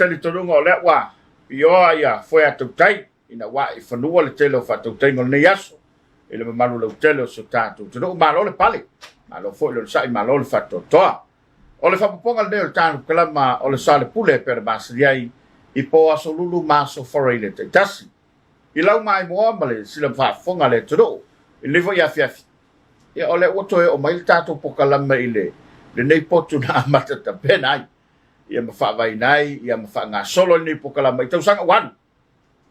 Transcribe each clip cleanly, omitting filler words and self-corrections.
Tali tolunga o le wa ioa ia foi atautai ina wa i fanua le tele o fatautai ngol nei aso i le mamalu lau tele o so tātou tunu malo le pale malo foi le sai malo le fatotoa o le fapoponga le o tānu kalama o le sale pule per basiliai i po aso lulu maso forai le tasi i lau mai moa ma le sila fafonga le tunu i levo ia fiafi ia o le oto e o mai tātou pokalama i le nei potu na amata tapena ai ia mawhawai nei, ia mawhanga solo ni pokalama i tau sanga wan.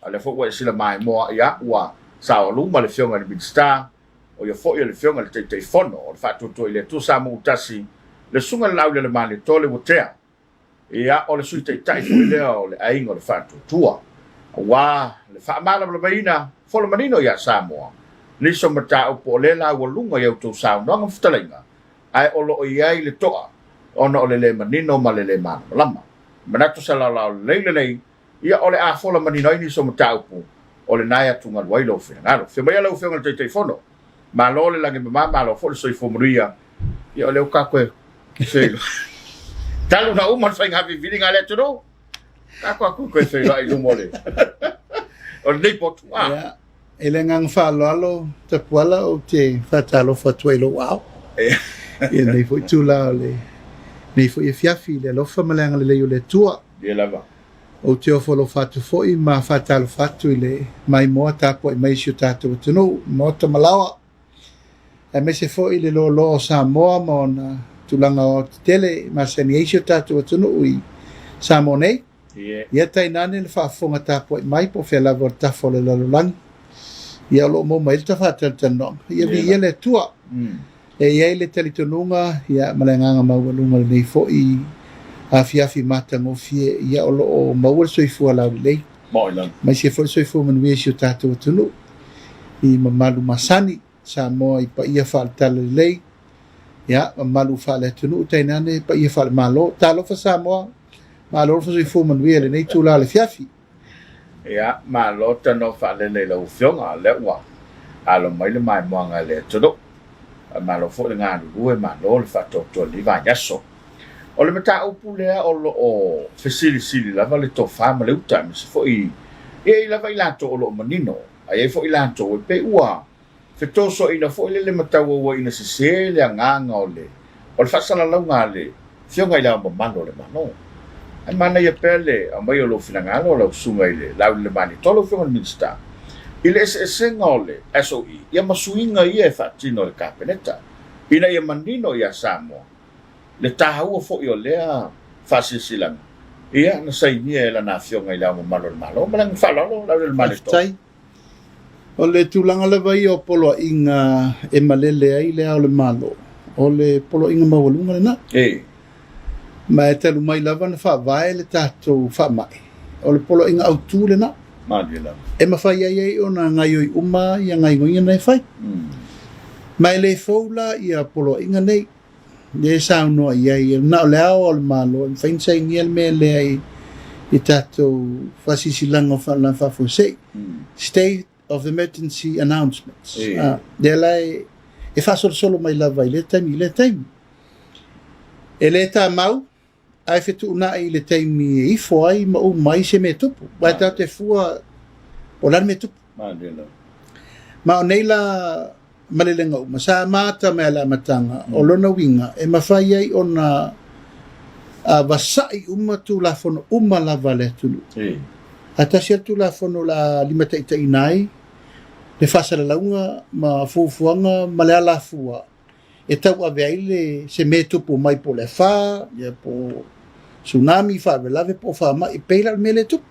Ale fo e sila mai moa ia ua sao luma le fionga le Big Star o ia fo ia le fionga le teitei fono o le whatuto i le tu sa mo utasi le sunga le lau le male tole wotea. Ia o le sui teitai fo lea o le aingo le whatutua. Wa le whaamala le maina fo le manino ia Samoa. Niso mata upo le la ua lunga iau tau sao noanga mfutalinga. Ai olo o iai le toa. Ona o le manino ma le mana lama. Manato sa lau leile nei, ia o le a fola manino ini so mataupu, o le nai atunga wailo whina ngaro. Whia mai alau whionga teitei fono, ma lo le langi ma lo fo le soi fomuria, ia o le uka koe whilo. Talu na uman whainga hapi viringa le tunu, kako aku koe whilo ai lumole. O le nei potu, e le ngang whaaloalo, te puala o te whatalo whatuelo wao. Ia nei fo tula o le nei fo ia fiafi le lofa malanga le leo le tua. Ia lava. O te ofolo fatu foi ma fatalo fatu i le mai moa tapo i mai sio tato tunu mota malawa. E me se foi le lo Samoa mo na tulanga o tele ma se ni sio tato tunu i Samoa nei. Ia tai nane le whaafonga tapo i mai po fela vor tafo le lalolang. Ia lo mo mai ta fatal tanong. Ia vi ia le tua. E iai le talitonunga, ia malenganga maualunga le nei fo i a fiafi mata ngofie, ia o loo maua soifua lau lei. Mai se fo soifua manuia sio tātou atunu. I mamalu masani, sa moa i pa ia whaaltala lei. Ia, mamalu whaale atunu, tainane pa ia whaale malo. Tālo fa sa moa, malo fa soifua manuia le nei tūla le fiafi. Ia, malo tano whaale le lau fionga, le ua. Alo mai le mai moanga le atunu. Malo fo le ngā rue malo le whatoto li va yaso. O le mata upu lea o lo o fesili lava le to whama le uta me se fo i lava i lato o lo manino. Ai fo i lato o pe ua. Fetoso ina fo i le mata ua ina se le nganga o le. O le whasala lau ngā le fionga i lau mamano le mano. Ai mana ia pele a mai o lo finangalo o lau sunga i le lau le mani tolo fionga le minsta. Ile se ngole SOE ia masuinga ia fatino le kapeneta ina ia manino ia Samoa le tahau fo io lea fasisilang ia na sai ni la nafionga ila mo malo malang falalo la del malito o le tulanga le vai o polo inga e malele ai le o le malo o le polo inga mawalunga le na ma e telu mai lava na fa vai le tato fa mai o le polo inga autu le na e mawhai ai o na ngai oi uma ia ngai ngoinga nei whai. Mai le foula ia polo inga nei. Le sao noa ia ia nao leo o le malo. Im whainsai ngia me le ai i tato whasisilango whalan whafusei. State of Emergency Announcements. Le lai e whasoro solo mai lava i le taimi, le taimi. E le ta mau ai fetu na i le taimi i fo ai ma o mai se me tupu ba ta te fua o lan me tupu ma o nei la malelenga o sa mata me la matanga o lona winga e mawhai ai ona a vasai umatu la fono uma la vale tulu ata sia tu la fono la limata ita inai le fasala launga ma fufuanga ma le ala fua e tau aveile se me tupu mai po le fa ia po tsunami fa velave po fa mai peila mele tup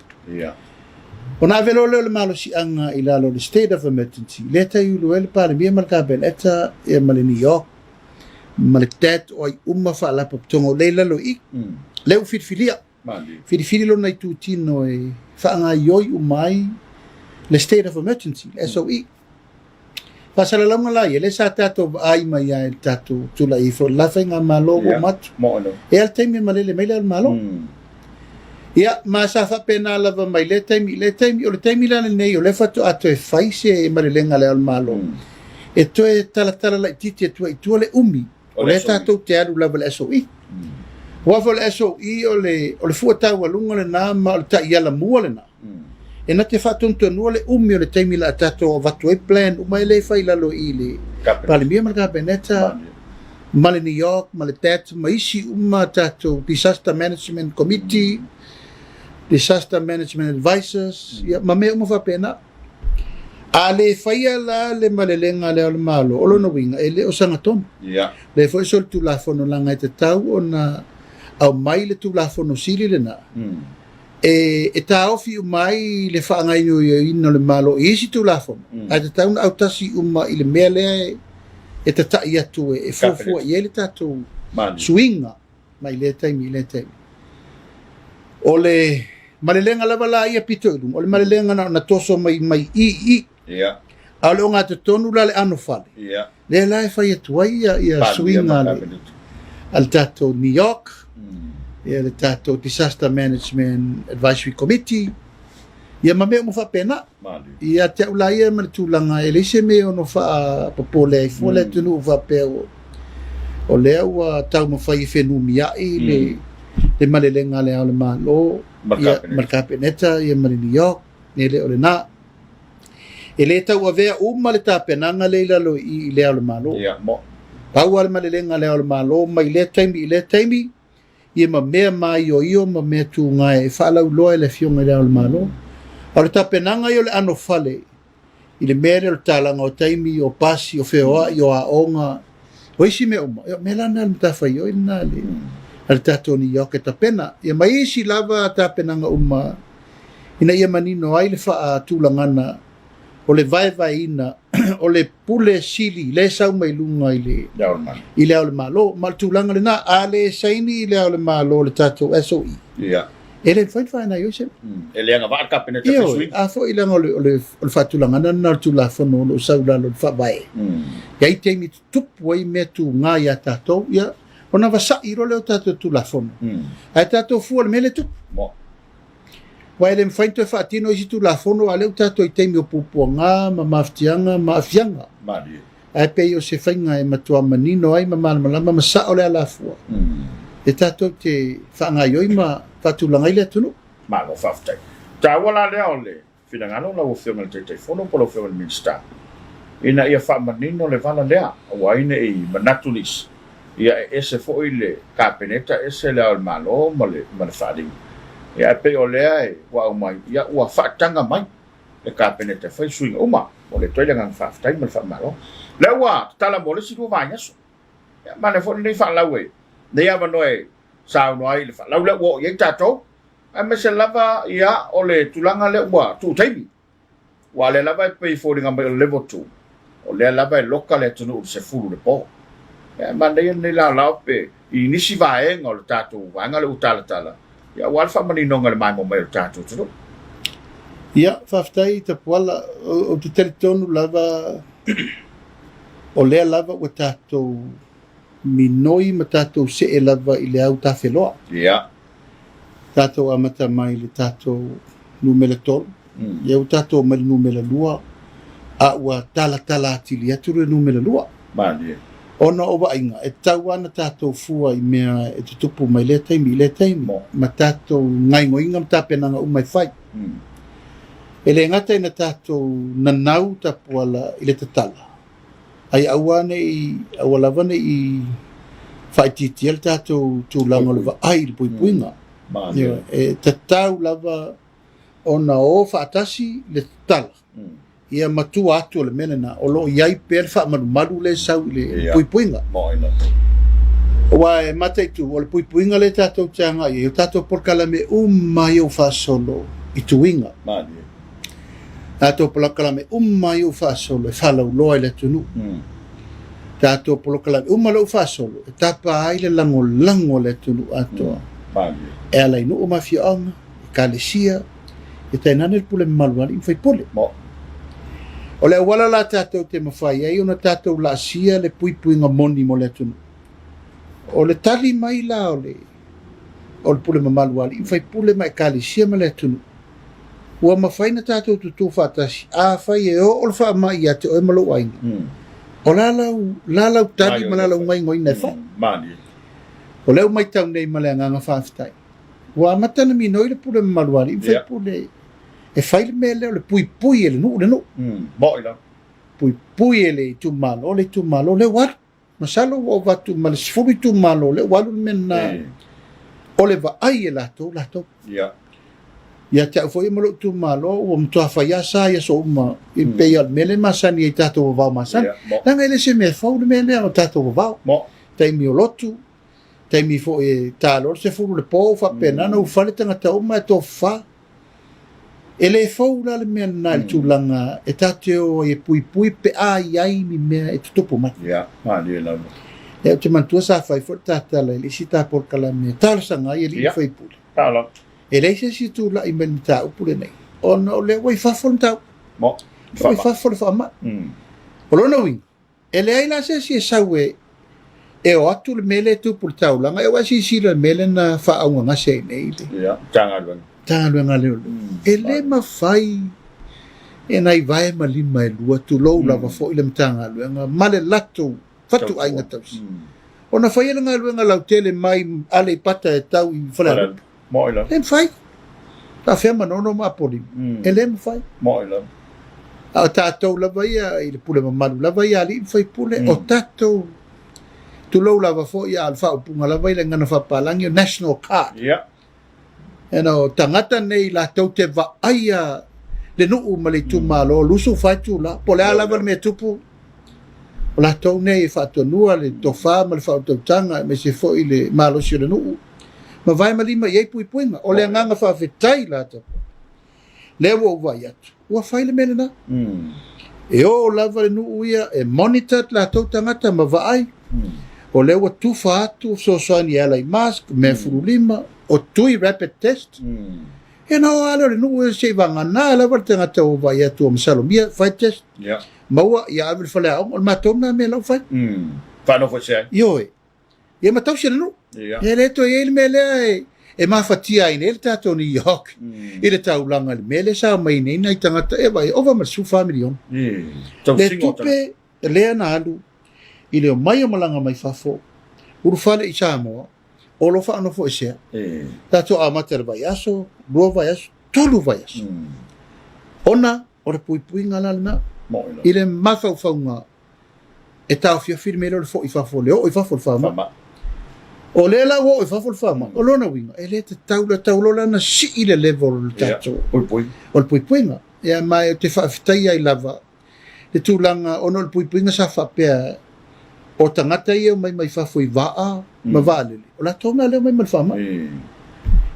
ona velo le malo si anga ila lo state of emergency leta yu le pa le marka ben eta e mal New York mal tet o umma fa la poptongo leila lo i le u filia fili lo nai tu tino e fa nga yoi umai le state of emergency SOE Pasalalango la ia le sa tato ai mai ai tato tula I fo la fenga malo go mat. Mo no. E al taimi malele mai le malo. Ia ma sa fa pena lava mai le taimi o le taimi la nei o le fatu ato e faise e malelenga le al malo. E to e tala la titi e tu le umi. O le tato te alu lava le SOI. Wa fo le SOI o le fuata wa lunga le na ma o ta ia la mua le na. E na te whatonto nua le umi o le taimi la tato o watu e plan umai le whai lalo I le palimia ma le kapeneta ma le New York, ma le tato ma isi uma tato Disaster Management Committee, Disaster Management Advisors, ma me uma whapena a le whaia la le malelenga le al malo o lono winga e le o sangatonu le fo sol tu la fono langa te tau o na au mai le tu la fono sili le na e ta ofi mai le fa ngai no ino le malo isi tu la fono a te tau au tasi uma I le mele e te ta ia tu e fo e le tatu swinga mai le taimi o le malelenga lava la ia pito o le malelenga na toso mai I a le onga te tonu la le ano fale le la e fai atu ia swinga al tato New York ia le tato Disaster Management Advisory Committee ia ma mea mo fa pena ia te ula ia ma tulanga e le se me ono fa popole ai fo le tunu fa pe o le ua tau mo fai fenu mia I le malelenga le ale malo ia marka peneta ia ma New York ne le ole na e le tau avea uma le tapenanga le lalo I le ale malo pau ale malelenga le ale malo mai le taimi ia ma mea mai o io ma mea tu ngai whalau loa le fionga le ale malo o le tapenanga I o le ano fale I le mere o talanga o taimi o pasi o feoa I o a onga o isi me uma me lana le mtawhai o ina le al tato New York e tapena ia mai isi lava tapenanga uma ina ia manino ai le wha tūlangana o le vai ina o le pule sili le sau mai lunga I le au le malo ma tūlanga le na a le saini I le au le malo le tato SOI e le whai na yo se e le anga waka pene te swing a fo I langa o le whatulangana na tūlafono o sau lalo le whawai ia I teimi tupu ai me tu ngā ia tato ia ona wasa I role o tato tūlafono ai tato fua le mele tupu Wai le mfaito e whaatino isi tūlafono a leu tato I teimi o pupuanga ma maftianga ma afianga ai pei o se whainga e matua manino ai ma malamalama ma sa o le alafua e tato te whaangaioi ma whatulanga I le atunu ma lo whaftai ta wala lea o le whingano la o whionga le te fono polo whionga le minsta ina ia whamanino le vala lea o aine I manatulis ia ese fo I le kapeneta ese le al malo ma le wharing ia pe o lea e wa mai ia ua whaatanga mai le kapeneta whai swing uma o le toile ngang whaftai ma le whamalo le ua tala mo le siru vanya so ma le fo nei whalau e nei ama noe sao noai le whalau le ua iei tato ai me se lava ia o le tulanga le ua tu taimi wa le lava e pei fo ringa mai o level 2 o le lava e loka le tunu se fulu le po ma nei la lau pe I nisi vaenga o le tato vanga le utala ia walfa maninonga le mai mo mai o tato tunu ia whaftai ta puala o te teritonu lava o lea lava o tato minoi ma tato se e lava I le au tawheloa tato amata mai le tato numele tolu ia o tato mai numele lua a ua tala atili atu le numele lua ona o wainga e tau ana tato fua I mea e tutupu mai le taimi ma tato ngai ngoinga ma tapenanga umai whai e le ngata ina tato nanau tapuala I le tatala ai awane I awalavane I whaititi el tato tūlanga le ai le puipuinga e tatau lava ona o whaatasi le tatala ia matua atu le menena o lo iai pe fa malu le sau le puipuinga wa e mate tu o le puipuinga le tato tanga I o tato por kalame mai o fa solo I tuinga tato por kalame mai o fa solo e fala lo le tunu tato por kalame lo fa solo e tapa ai le lango le tunu ato e ala inu o mafia kalesia e tainana le pule maluani I fai pole O le wala la tātou te mawhai, ei ona tātou la sia le puipuinga moni mo le atunu. O le tali mai la o le pule mamalu ali, whai pule mai kali sia ma le atunu. Ua mawhai na tātou tutu whātasi, a whai e o le wha mai a te oe malo wainga. O lalau tali ma lalau ngai ngoi nei wha. Mani. O leo mai tau nei ma le anganga whaafitai. Ua matana mi noi le pule mamalu ali, whai pule e whaile me leo le pui e le nu, Moi la. Pui e le tu malo, le waru. Masalo o watu, ma le sifuri tu malo, le walu mena. O le va ai e lato. Ia. Ia te au foi malo tu malo, o mtua whaia sa ia so uma, i pei al mele masani e tato o vau masani. Nanga ele se me fau le mele o tato o vau. Taimi o lotu, taimi fo e talo, se furu le po, fa penana, u fale tangata uma e to fa. Ele fau la le mea na le tūlanga e tāteo e pui pe ai mi mea e tutopo mati. Ia, mani e lau. E te mantua sa whai fo tātala e le si tā porkala mea. Tāla sanga i e li whai pule. Tāla. E le se si tūla i meni tā upule nei. O no le wai whafo ni tau. Mo. Wai whafo le whaama. O lona wing. E le aina se si e sau e o atu le mele tūpule taulanga. E wasi si le mele na whaaunga ngase nei. Ia, tanga luanga. Tāluenga leo. E le mawhai e nai vai ma lima e lua tu lou lava fo ile mtanga luenga male lato fatu ai ngataus. Ona whai ele ngā luenga lau tele mai ale pata e tau i whalera. Moila. E mwhai. Ta whea manono ma poli. E le mwhai. Moila. A tātou lava ia i le pule mamalu lava ia li mwhai pule o tātou tu lou lava fo ia alfa upunga lava ile ngana whapalangi o national card. Ia. Eno tangata nei la tau te va aia le nuu ma le tumalo lusu fatu la po le ala me tupu la tau nei fatonua le tofa ma le fautotanga me se foi le malo si le nuu ma vai ma lima ye pui puinga o le nganga fa fetai la ta le wo vai atu wa fai le melena e o lava le nuu ia e monitor la tau tangata ma vai o le wa tufa atu so soani ala i mask me furulima o tui rapid test. E nao ala le nuu se vanga na la var tenga tau vai atu o msalomia fight test. Yeah. Maua ia avil fale au o matou na me lau fight. Whano fo se. Ioe. Ia matau se nu. Yeah. E le to e me le e mafatia ine le tato ni York. I le tau langa le mele sa mai nei nai tangata e vai over ma su family on. Le tupe le na alu i le mai o malanga mai fafo. Urufale i Samoa. O lo whaano fo esea. Tato a mater vai aso, lua vai aso, tolu vai aso. Ona, o le pui ngala lina, i le mawhauwhaunga, e tau fia firmele o le fo i whafo leo, o i whafo le whama. O le la o i whafo le whama, o lona winga, e le te tau lo lana si i le level le tato. O le pui nga. Ia mai o te whaafitai ai lava, le tūlanga, ono le pui nga sa whapea, o tangata ia mai whafo i waa, ma vaalele. O la tōna leo mai malwhama.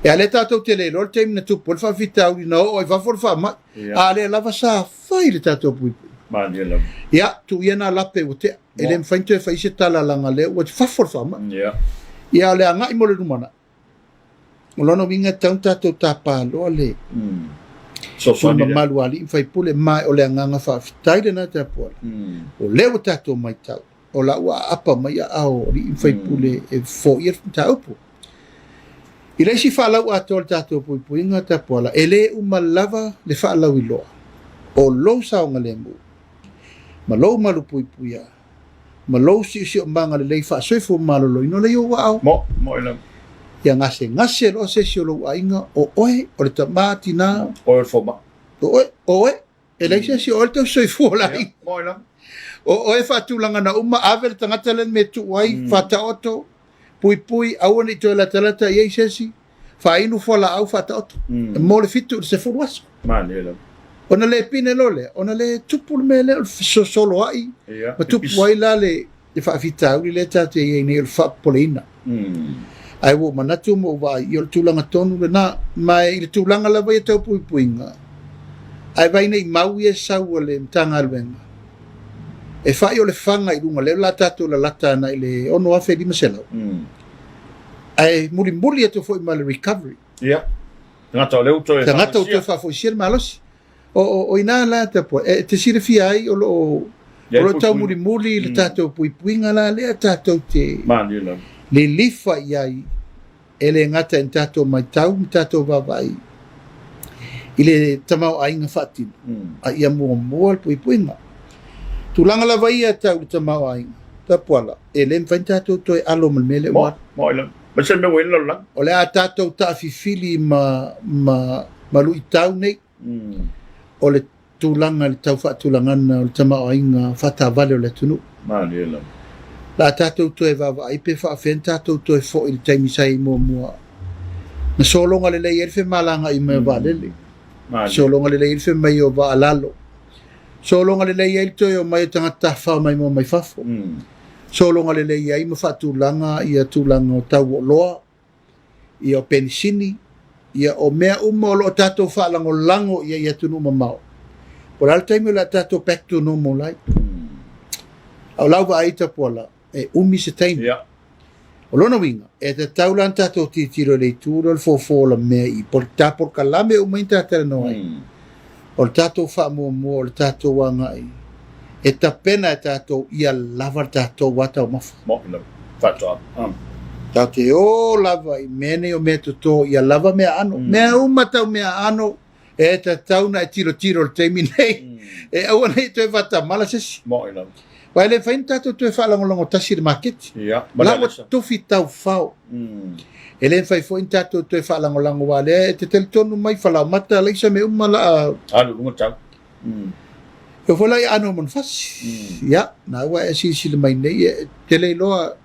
E ale tātou te lelo, le teimi na tupu, le whawhitau i nao, o i whafo le whama. A le lava sa whai le tātou pui. Ia, tu ia nā lape o te, e le mwhaintu e whaise tala langa leo, o te whafo le whama. Ia le anga i mole rumana. O lana winga taun tātou tāpālo, ale. Sula mamalu ali, i whaipule mai o le anganga whawhitai le nā tāpuala. O leo tātou mai tau. O la ua apa mai a ao li in whaipule e fo ia ta upu. I leisi whaalau a tōle tātou pui inga ta poala, e le umalava le whaalau i loa. O lou saonga le mu. Ma lou malu pui a. Ma lou si o manga le lei whaasoifo malolo ino le o wa au. Mo ilam. Ia ngase lo se si o lou a inga o oe, o le tamati na. O le foma. Oe, e leisi si o le tau soifo la inga. Mo ilam. O e whaatulanga na uma awe tangata len me tu wai, whata oto, pui, aua ni toa la talata i eisesi, whainu whala au whata oto. Mo le fitu se furuaso. Mani elam. Ona le pine lole, ona le tupu me le solo ai, ma tupu wai la le whaafitau le tate i ei ne il whaapoleina. Ai wo manatu mo wai, i o le tūlanga tonu le na, mai i le tūlanga la vai e tau pui nga. Ai vai nei mau e sau le mtanga alwenga. E whai o le whanga i runga leo la tātou la lata na i le ono awhi lima selau. Ai muli atu fo i ma le recovery. Ia. Tangata o leo to e Tangata o to e whafo i sir malosi. o ina la te po e te sire fi ai o lo tau muli le tatou puipuinga la le tatou te Manila. le lifa iai ele ngata en tatou mai tau tatou vavai ile tamau ainga fatin a ia mua puipuinga tulanga la vai tau tamau ainga tapuala ele mfain tatou toi alo mele wa mo ila ma se me wela la o le a tatou ta fifili ma lui tau nei o le tulanga le tau whaatulangana o le tamau ainga whatavale o le tunu Manila. la tatou toe vavai pe whaafen tatou toe fo i le taimisai mua na solonga le lei elfe malanga i me valele solonga le lei elfe mai o va alalo solonga le lei el toe o mai tangata fa mai mo mai fafo solonga le lei ai ma fatulanga ia tulanga o tau o loa ia o pensini ia o mea o lo tatou faalango lango ia tunu mamao por al time la tatou back to normal lai au lau va aita pola e umi se taimi o lona winga e te taulan tatou titiro le tūro le fofo la mea i por tapor kalame o main tatara no ai o le tatou wha mua o le tatou wanga ai e ta pena e tatou ia lava tatou wata o mafa tau te o lava i mene o mea toto ia lava mea ano mea umatau mea ano e ta tauna e tiro le teimi nei e aua nei toi wata mala sesi Wai le fain tatou toe whaalangolongo tasi le maketi. Lawa tofi tau whao. E le fai foin tatou toe whaalangolongo wale te teletonu mai whalau mata leisa me umala. Anu lunga tau. E whala i anu mon fasi. Ia, na ua e sisi le mai nei. Te le loa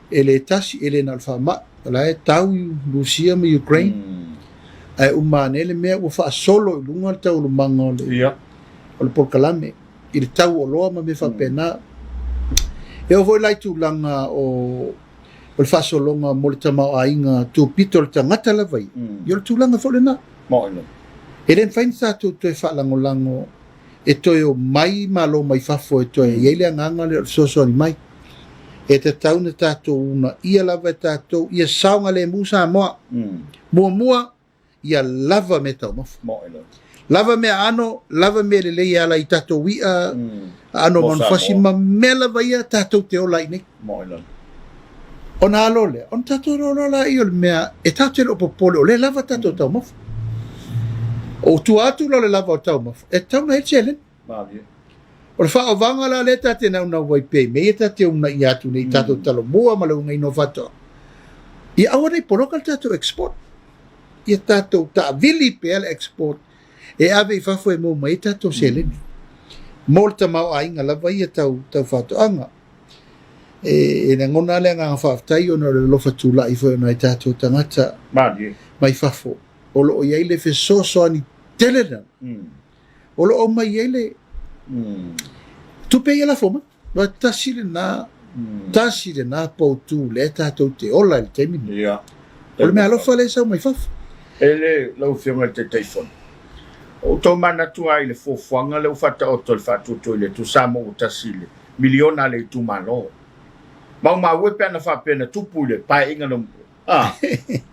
e le tasi e le nalwha ma. Wala e tau Rusia me Ukraine. Ai umane le mea ua wha solo i lunga tau lumanga o le porkalame. I le tau o loa ma me whapena. E o voi lai tūlanga o le whasolonga mo le tamau ainga tū pito le tangata la vai. I o le tūlanga whole na. E ren whain tātou toi whalangolango e toi o mai malo mai whafo e toi e le anganga le sosoni mai. E te tauna tātou una ia lava tātou ia saunga le musa moa. Mua ia lava me tau mafu. Lava me ano, lava me le lei ala I tatou wia, ano mon fasi ma me lava ia tatou te ola ine. Ona alo le, on tatou rola I o le mea, e tatou le opopole o le lava tatou tau mafu. O tu atu lo le lava o tau mafu, e tau na eche elen. O le wha o vanga la le tate nau nau wai pei, me e tate una I atu nei tatou talo mua ma le unga ino vato. I awa nei poroka tatou export. I tatou ta vili pe ala export. E ave I whafo e mō mai tatou seleni. Mō le tamau ainga lava ia tau whatoanga. E na ngona le ngā whaftai o na le lofa tūla I whai nai tatou tangata mai whafo. O lo o iei le whesoso ani telena. O lo o mai iei le tupe ia la foma. Wa tasire na poutu le tatou te ola le temini. O le mea alofa le sau mai whafo. Ele lau whionga te teifon. O tau mana tua I le fofuanga le ufata o tol fatuto le tu samo o tasile. Miliona le tu malo. Mau wepe ana whapena tupu le pai inga no.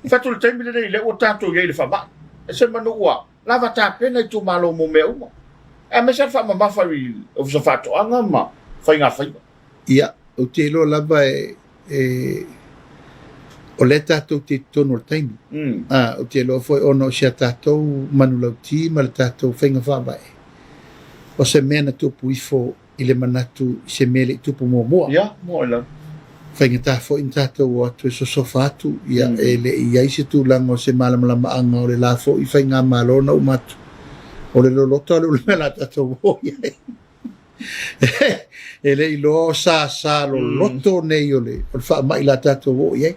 Fatu le taimi le o tato ye le whama. E se manu ua. Lava ta pena I tu malo mo me uma. E me se whama mawhari o sa fatu anga ma. Whainga whainga. Ia. O te lo lava o le tātou te tono o taimi. O te loa foi ono sia tātou manulau ti, ma le tātou whainga whawae. O se mea na tupu ifo I le manatu I se mea le tupu mua. Ia, mua ila. Whainga tā fo in tātou o atu e sosofa atu. Ia, e le I aise tūlanga o se malamalama anga o le la fo I whainga malona umatu. O le loloto ale o le mea la tātou o iai. E le ilo sa lo loto nei o le wha mai la tātou o iai.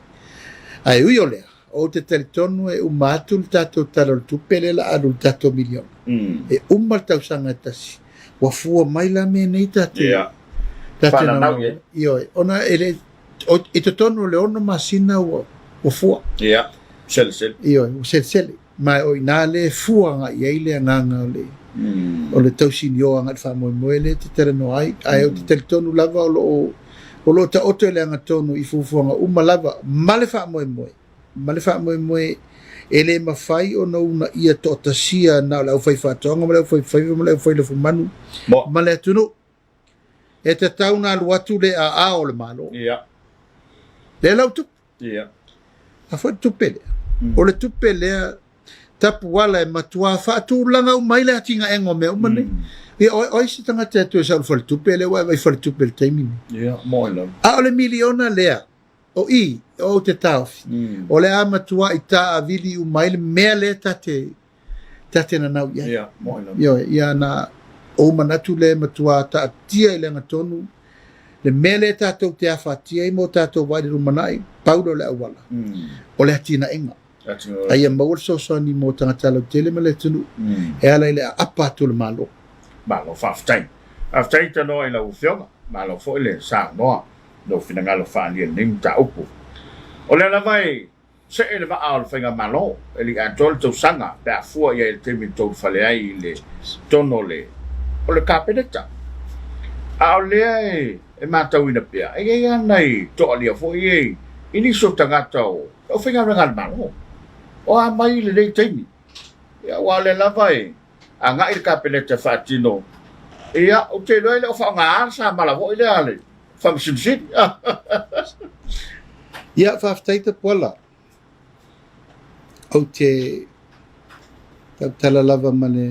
Ai ui o lea, o te teletonu e umatu le tatou talo le tupele la anu le tatou milion. E umal tau sanga tasi. Wa fua mai la me nei tate. Tate na io ona ele e te tonu le ono masina wa fua. Sel. Io, sel. Mai o ina le fua nga iei le nganga le. O le tau sinio anga le whamoe le te tere no ai. Ai o te teletonu lava o lo ta oto le anga tonu I fufuanga uma lava male wha moe. ma le fa'amoemoe e lē mafai ona una ia to'atasia na o le ʻaufai fa'atoaga ma le ʻaufai faiva ma le ʻaufai lefumanu ma le atunuu e tatau na alu atu le a'ā o le malo le lau tupe a foi tupe lea o le tupe lea tapu ala e matua fa'atulaga umai le atigaega o mea uma nei ia o isi tagata atu e sa'u faletupe le ua vai faletupe le taimi a o le miliona lea o o te taofi o le a matua i ta'avili umai le mea lea tate nanau ia na o manatu le matua ta'atia i le agatonu le mea lea tatou te awhātia i mo tatou vai le rumanai paulo le awala o le atinaʻega aia maua le soasoani mo tagata lautele ma le tunu e ala i le apa atu le malo fa'afetai tanoa i lau fioga malo fo'i le sanoa lo finagalo fa'alia nei mataupu o le lava e se'e le va'a o le faiga malo e li atoa le tausaga pe afua ia i le taimi tou faleai i le tono o le kapeneta a o lea e matauina pea e ai anai to'alia fo'i e iniso tagata o faiga le malo o a mai le nei taimi ia ua le lava e aga'i le kapeneta fa'atino ia o te loe le o fa'aogā sa mala fo'i lea le fa'amasinusini ia fa'afetai tapuala au te tautala lava ma le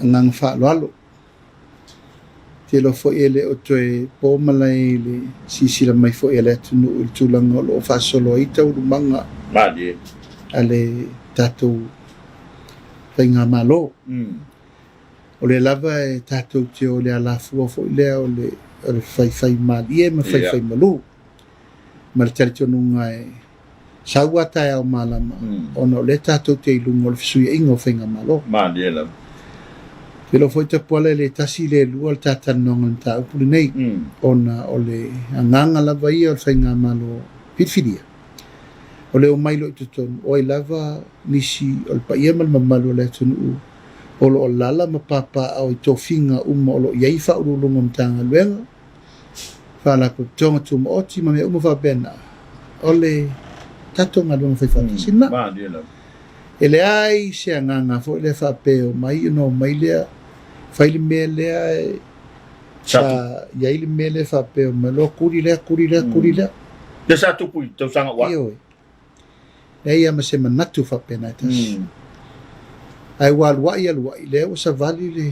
agaga fa'aloalo te lo fo'i e le o toe pōmalai le sisila mai fo'i a le atunuu i le tulaga o lo'o fa'asolo ai taurumaga a le tatou faiga malo o le lava e tatou te o le alafua fo'i lea o le faifai malie ma faifai malu ma le talitonuga e saua taeao malama ona o le tatou te iluga o le fesuiaʻiga o faiga malo te lo foi tapuala le tasi le lua le tatalanoga le mataupu lenei ona o le agaga lava ia o le faiga malo filifilia o le o mai lo i totonu o ai lava nisi o le paia ma le mamalu o le atunuu o lo lala ma papa au i tofinga uma o lo iai fa'ululunga mtanga luenga fa'ala ko tonga tuma oti ma me uma fa'bena o le tatonga luenga fa'ifata sina e le ai se anganga fo le fa'apeo mai no mai lea fa'ile me lea sa iai le me le fa'apeo ma lo kuri lea le sa tupu i tau sanga wa e ia ma se manatu fa'apena tasi ai waluai lea ua savali le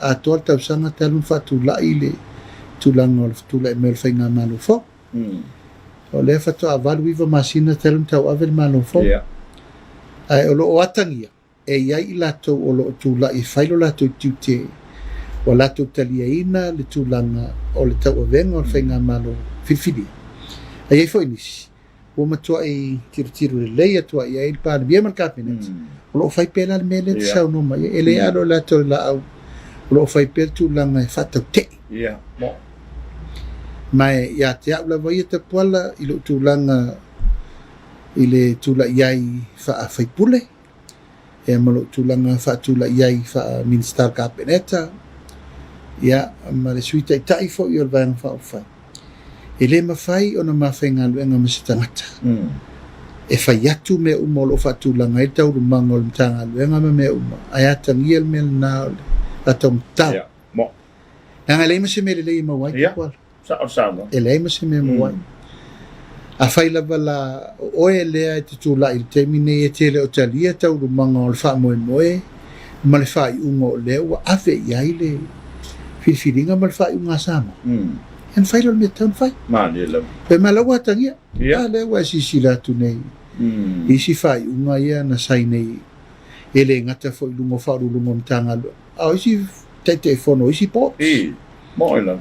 atoa le tausaga te alu fa'atula'i le tulaga o le fatula'i me o le faiga malofo o lea fato'avalu iva masina te alu tau'ave le malofo ae o lo'o atagia e iai i latou o lo'o tula'i fai lo latou tiute ua latou taliaina le tulaga o le tau'avega o le faiga malo filifilia aiai fo'i nisi ua matua'i tirutiru lelei atua'i ai le palemia ma le kapeneta o lo'o fai pela le mea le te sauno mai e le alo latou le la'au o lo'o fai pela tulaga e fa'ataute'i mae ia te a'u lava ia tapuala i lo'o tulaga i le tula'i ai fa'afaipule e ma lo'o tulaga fa'atula'i ai fa'aminista le kapeneta ia ma le sui ta'ita'i fo'i o le vaega fa'aufai e lē mafai ona mafaigaluega ma se tagata e fai atu mea uma o lo'o fa'atulaga ai le taurumaga o le matagaluega ma mea uma ae atagia le mea lanā o le latou matau naga lei ma se mea lelei mauai tapuala e leai ma se mea mauai a fai lava la oe lea e te tula'i le taimi nei e tele o talia taurumaga o le fa'amoemoe ma le fa'ai'uga o lea ua ave i ai le filifiliga ma le fa'ai'uga sama en fai lo me tan fai pe malawa tangia ale wa si la tu nei isi fai unga ia na sai nei ele ngata fo lungo fa lungo mtanga a isi tete fono isi po moila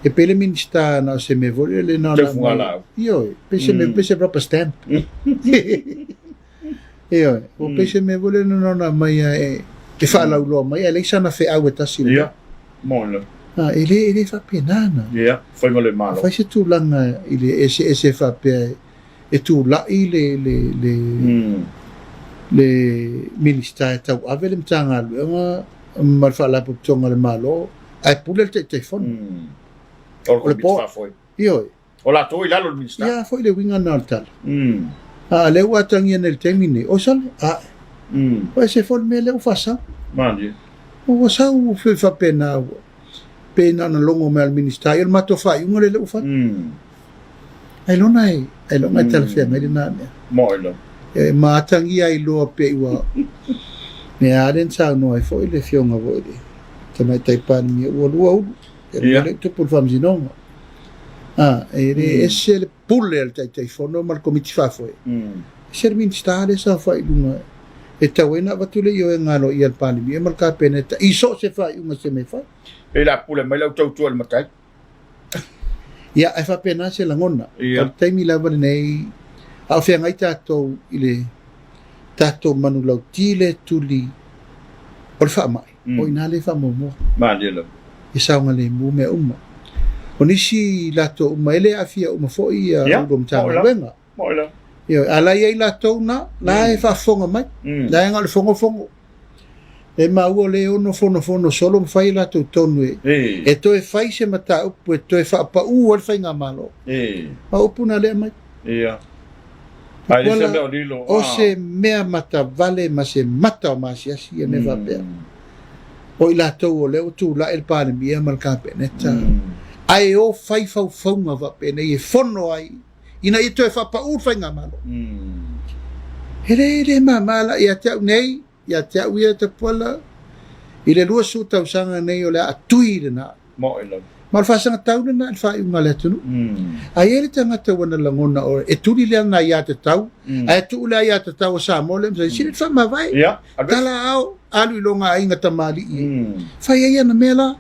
e pele minista na se me vole le na io pe se proprio stamp o pe se me vole no na mai e fa la ulo mai ele sana fe awe tasi moila ele fa penana foi mo le malo fai se tulaga i le ese fa pe e tula'i le minista e tau'ave le matagaluega ma le fa'alaputoga le malo ae pule le te'itefona o le po io O la to ilalo minsta. Ia foi le winga na tala. Le ua tangia nel temine. O sale. O se fon me le ufasa. Mandi. O sa u fa pena. Pena na longo me al ministério mato fai un le ufa. Ai lona tala fia me na me. Moilo. Ma tangia I lo pe ua. Me aren sa no ai foi le fionga vodi. Tamai taipan mi o lua. Le to por famzinonga. Esse le pulle al tai fono mal komiti fa foi. Ser ministério sa fai lunga. E tawena batule yo ngalo I al pani mi mal ka peneta. Iso se fai un se me fai. E la pulle mai lau tau al matai. Ia e fa pena se langona. Al taimi lava nei a fia ngai tatou ile tatou manu lau tile tuli o le fa mai. O ina le fa momo. Mandela. E saunga le mu me uma. O nisi lato uma ele a fia uma foi a udo mtanga wenga. Moila. Ia ala ia lato na la e fa fonga mai. La nga le fongo. E mau le ono fono solo fai lato tonu e to e fai se mata upu e to e fa pa u al fai nga malo. Ma upu na le mai. Ia. Ai se me o lilo. O se mea mata vale ma se mata o ma si asi e me va pea. O I lato o leo tu la el pane mia mal ka peneta. Ai o fai faunga va pene e fono ai. Ina I to e fa pa u fai nga malo. Hele mamala ia te nei. Ia te uia te pola I le lua su tau sanga nei o le atui na Moila. ma le fasanga tau na le fai unga le tunu ai ele tangata wana langona o e tuli le na ia te tau ai tu le ia te tau sa mo le si le fama vai tala au alu longa ainga tamali fai ia na mela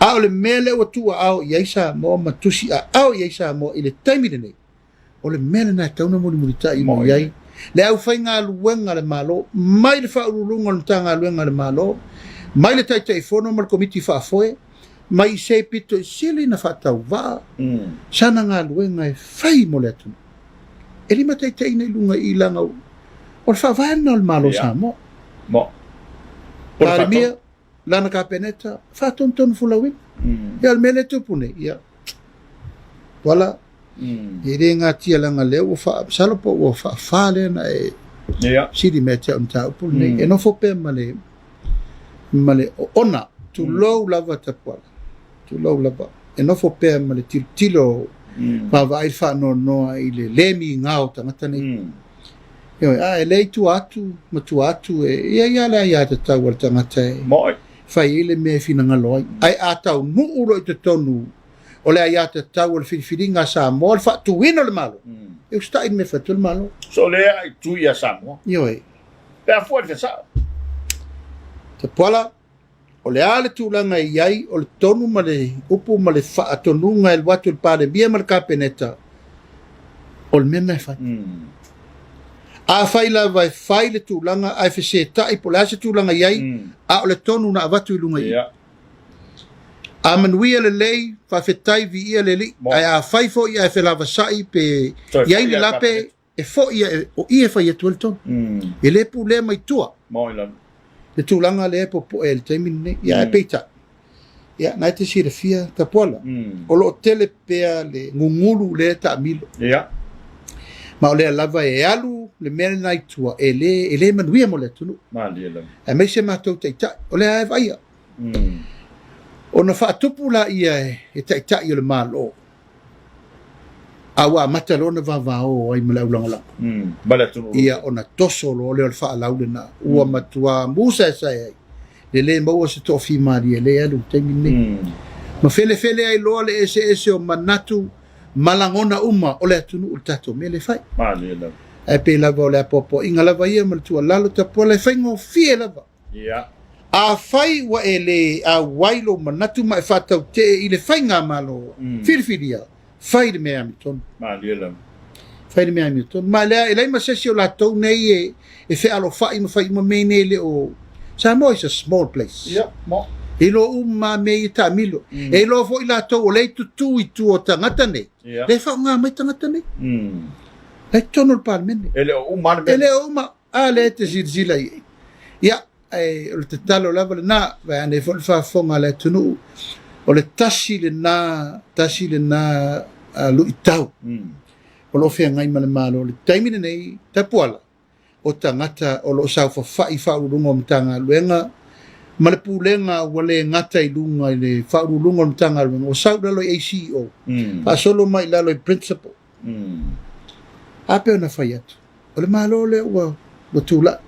au le mele o tu au iaisa mo matusi au iaisa mo ile taimi nei o le mele na tau na mo mulita I mo iai le au fai ngā luenga le malo, mai le whaurulunga le tanga luenga le malo, mai le taitai fono mal komiti whaafoe, mai se pito sili na whatau wā, sana ngā luenga e whai mo le atunu. E lima taitai nei lunga I langa o le whaavana le malo sa mo. Pare mia, lana ka peneta, whatontonu fulawin. Ia le mele tupune, ia. Wala, e re ngā tia langa leo o wha salopo o wha whale na e siri me te on tau pulu nei e no fope male o ona tu lou lava tapuala tu lou lava e no fope male tilo pa vai wha no noa I le lemi ngāo tangata nei e lei tu atu ma tu atu e ia le ia te tau al tangata e whai ele me fina ngaloi ai atau nuu roi te tonu o le ia te tau o le whiriwhiringa sa mo le whaatuino le malo. E ustai me whatu le malo. So le ai tu ia sa mo. Io e. Le a fuori sa. Te poala, o le ale tūlanga iai, o le tonu ma le upu ma le whaatonunga e watu le pāre mia ma le kāpeneta. O le mena e whai. A whai la vai whai le tūlanga, ai whese tai po le ase tūlanga iai, a o le tonu na watu I lunga iai. A manuia le lei, whawhetai vi ia le li, ai a whaifo ia e whelava sai pe iai le lape e fo ia o ia whai atu le tonu. E le pu le mai tua. Le tūlanga le e po e le taimine, ia e peita. Ia, nai te sire fia ta pola. O lo tele pea le ngungulu le ta amilo. Ma o le lava e alu, le mele nai tua, e le manuia mo le tunu. E mei se mātou teitai, o le ae vaia. O na whaatupu la ia e taitai o le malo. A wa mata lo na vavao ai mala ulanga la. Ia o na toso lo le whaalau le na. Ua matua musa e sai ai. Le maua se tofi mari e le alu taimine. Ma fele ai loa le ese o manatu malangona uma o le atunu o tato me le fai. E pe lava o le apopo. Inga lava ia malatua lalo tapua le whaingo fie lava. A fai wa ele a wailo manatu mai fatau te I le fai ngā malo whiriwhiria fai de mea miton fai de mea miton ma lea e lai ma sesi o la tau nei e fe alo fai ma mene le o Samoa is a small place e lo uma me I ta milo e lo fo I la tau o lei tutu I tu o tangata nei le fa ngā mai tangata nei le tono le palmene ele o uma a le te zirzila ia o le tatalo lava le nā vai ane whafonga le tunu o le tasi le nā lu itau o lo fea ngai male malo le taimine nei tapuala o tangata o lo sau fai whaurunga o mtanga luenga ma le pulenga wale ngata i lunga i le whaurunga o mtanga luenga o sau lalo i ACO pa solo mai lalo i principal ape o na whai atu o le malo le ua o tula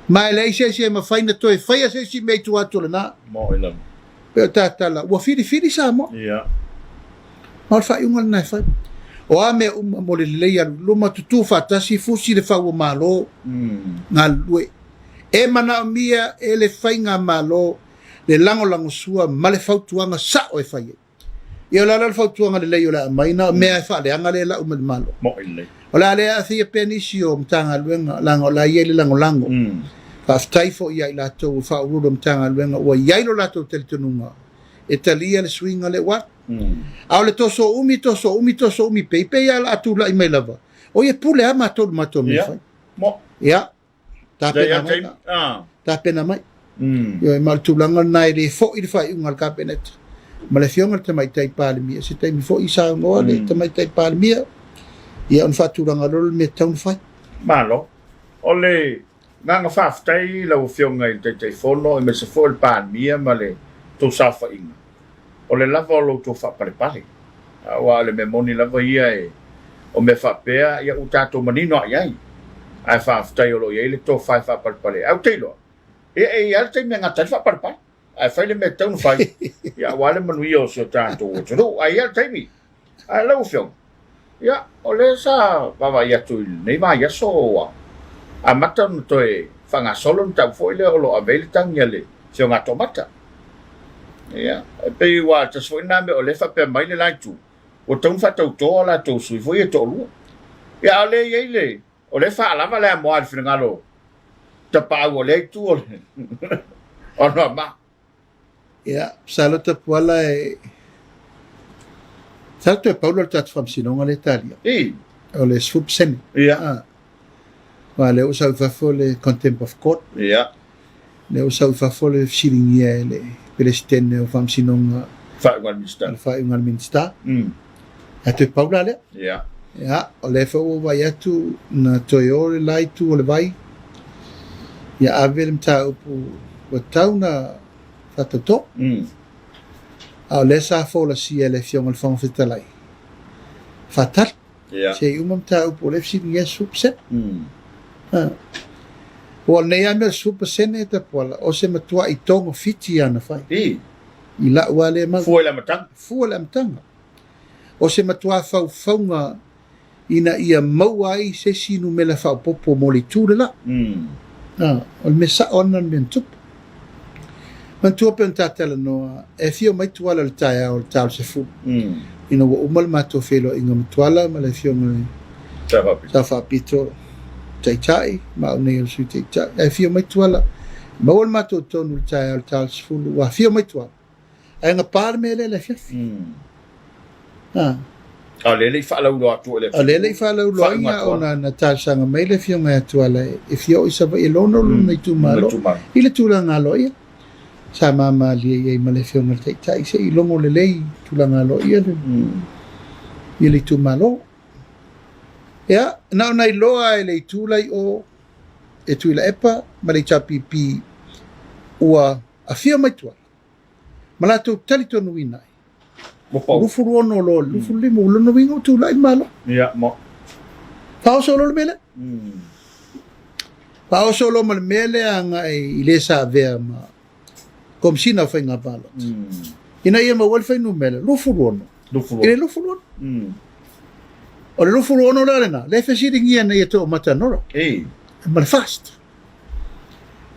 ma e le ise ma whaina toi whai a se mei tu atu le na mo ilam pe o tātala ua whiri sa mo ma le whai unga le nai whai o a me mo le leia luma tutu fatasi fusi le whau malo ngā lue e mana o mia e le whai ngā malo le lango sua ma le whautuanga sa o e whai e o la whautuanga le leio la maina mea e wha le anga le la uma le malo mo ilai o la le a thia penisi o mtanga luenga lango la ie le lango whaftai fo ia i lato u whaururo mtanga luenga ua iai lo lato teletonunga e talia le swinga le wat au le toso umi peipe ia la atu la i mai lava o ia pule ama tolu mato me fai mo ia ta pena mai yo e mal tulanga nai le fo i fai ungal kabinet ma le fionga te mai tai palimia se tai mi fo i sa no le te mai tai palimia ia on faturanga lol me taun fai malo o le nga whaftai lau fionga i te fono i me se fo il palimia ma le to sa fa inga o le lava o lo to fa pare wa le me moni lava ia e o me fa pea ia utato manino ai ai fa ftai o lo ia le to fa pare au te lo e al te me ngata fa pare ai fa le me tau fai ia wa le manu io so tanto o ai al te mi ai lau fiong ia o le sa baba ia tu nei ma ia so a mata no to e fanga solo ta foi le o lo avel tang ia le fio ngato mata ia pe wa ta so na me o le fa pe mai le lai tu o tong fa to la to sui foi to lu ia le ye le o le fa la va le mo al fingalo ta pa o le tu o o no ma ia salota puala e salto e paulo tat fam sinonga le talia o le sfup sen ia wa le usa fa fo le contempt of court ia le usa fa fo le siringia le presidente o fam sinonga fa ngal minsta ate paula le ia o le fo va yatu na toyore lai tu o le vai ia avel mta upu o tauna fatoto a le sa fo la si ele fiong al fong fitalai fatal se umam ta upu le siringia subset o nei ame super seneta pola o se matua i tongo fiti ana fai i la wale ma fu la matanga o se matua faunga ina ia maua ai se sinu mela fa popo moli tule la o me sa ona men tup man tu pen tatela no e fio mai tuala le taia o tal se fu ina o mal mato felo inga tuala ma le fio mai sa fa pito tai ma ne su tai e fio mai tuala ma ol mato tonu le taia o tal se fu wa fio mai tuala e nga par me le fio le fa la ulo atu le fa la ulo ia ona na tal sanga mai le fio mai tuala e fio isa va elono nei tu malo ile tu la ngalo ia sa mama li e male fio ngal tai se i longo le lei tu la ngalo ia ile tu malo ia na nai loa e le tu lai o e tu la epa male chapi pi ua a fio mai tu mala tu tali to no winai lufu ono lo lufu limo lo no wingo tu lai malo ia mo pa solo le mele pa solo mal mele anga i le sa ver ma kom sina fa nga balo ina ia ma wal fa no mele lufu ono ile lufu ono o le lufu ono la na le fa sidi ngia na to mata no mal fast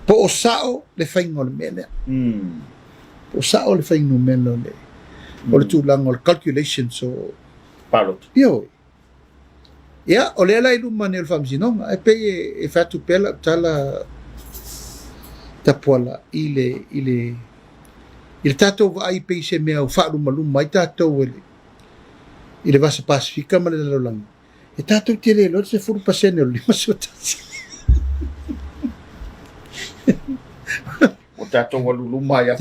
po o sao le fa ngol mele o sao le fa no mele le o le tulang o le calculation so palot io ia o le lai luma ne le famsinonga e pe e fatu pela tala tapola ile tatou ai pe se mea o fa luma i tatou ile vasa pasifika ma le lolanga e tatou tele lo se furu pasene o lima sotasi o tatou luma ia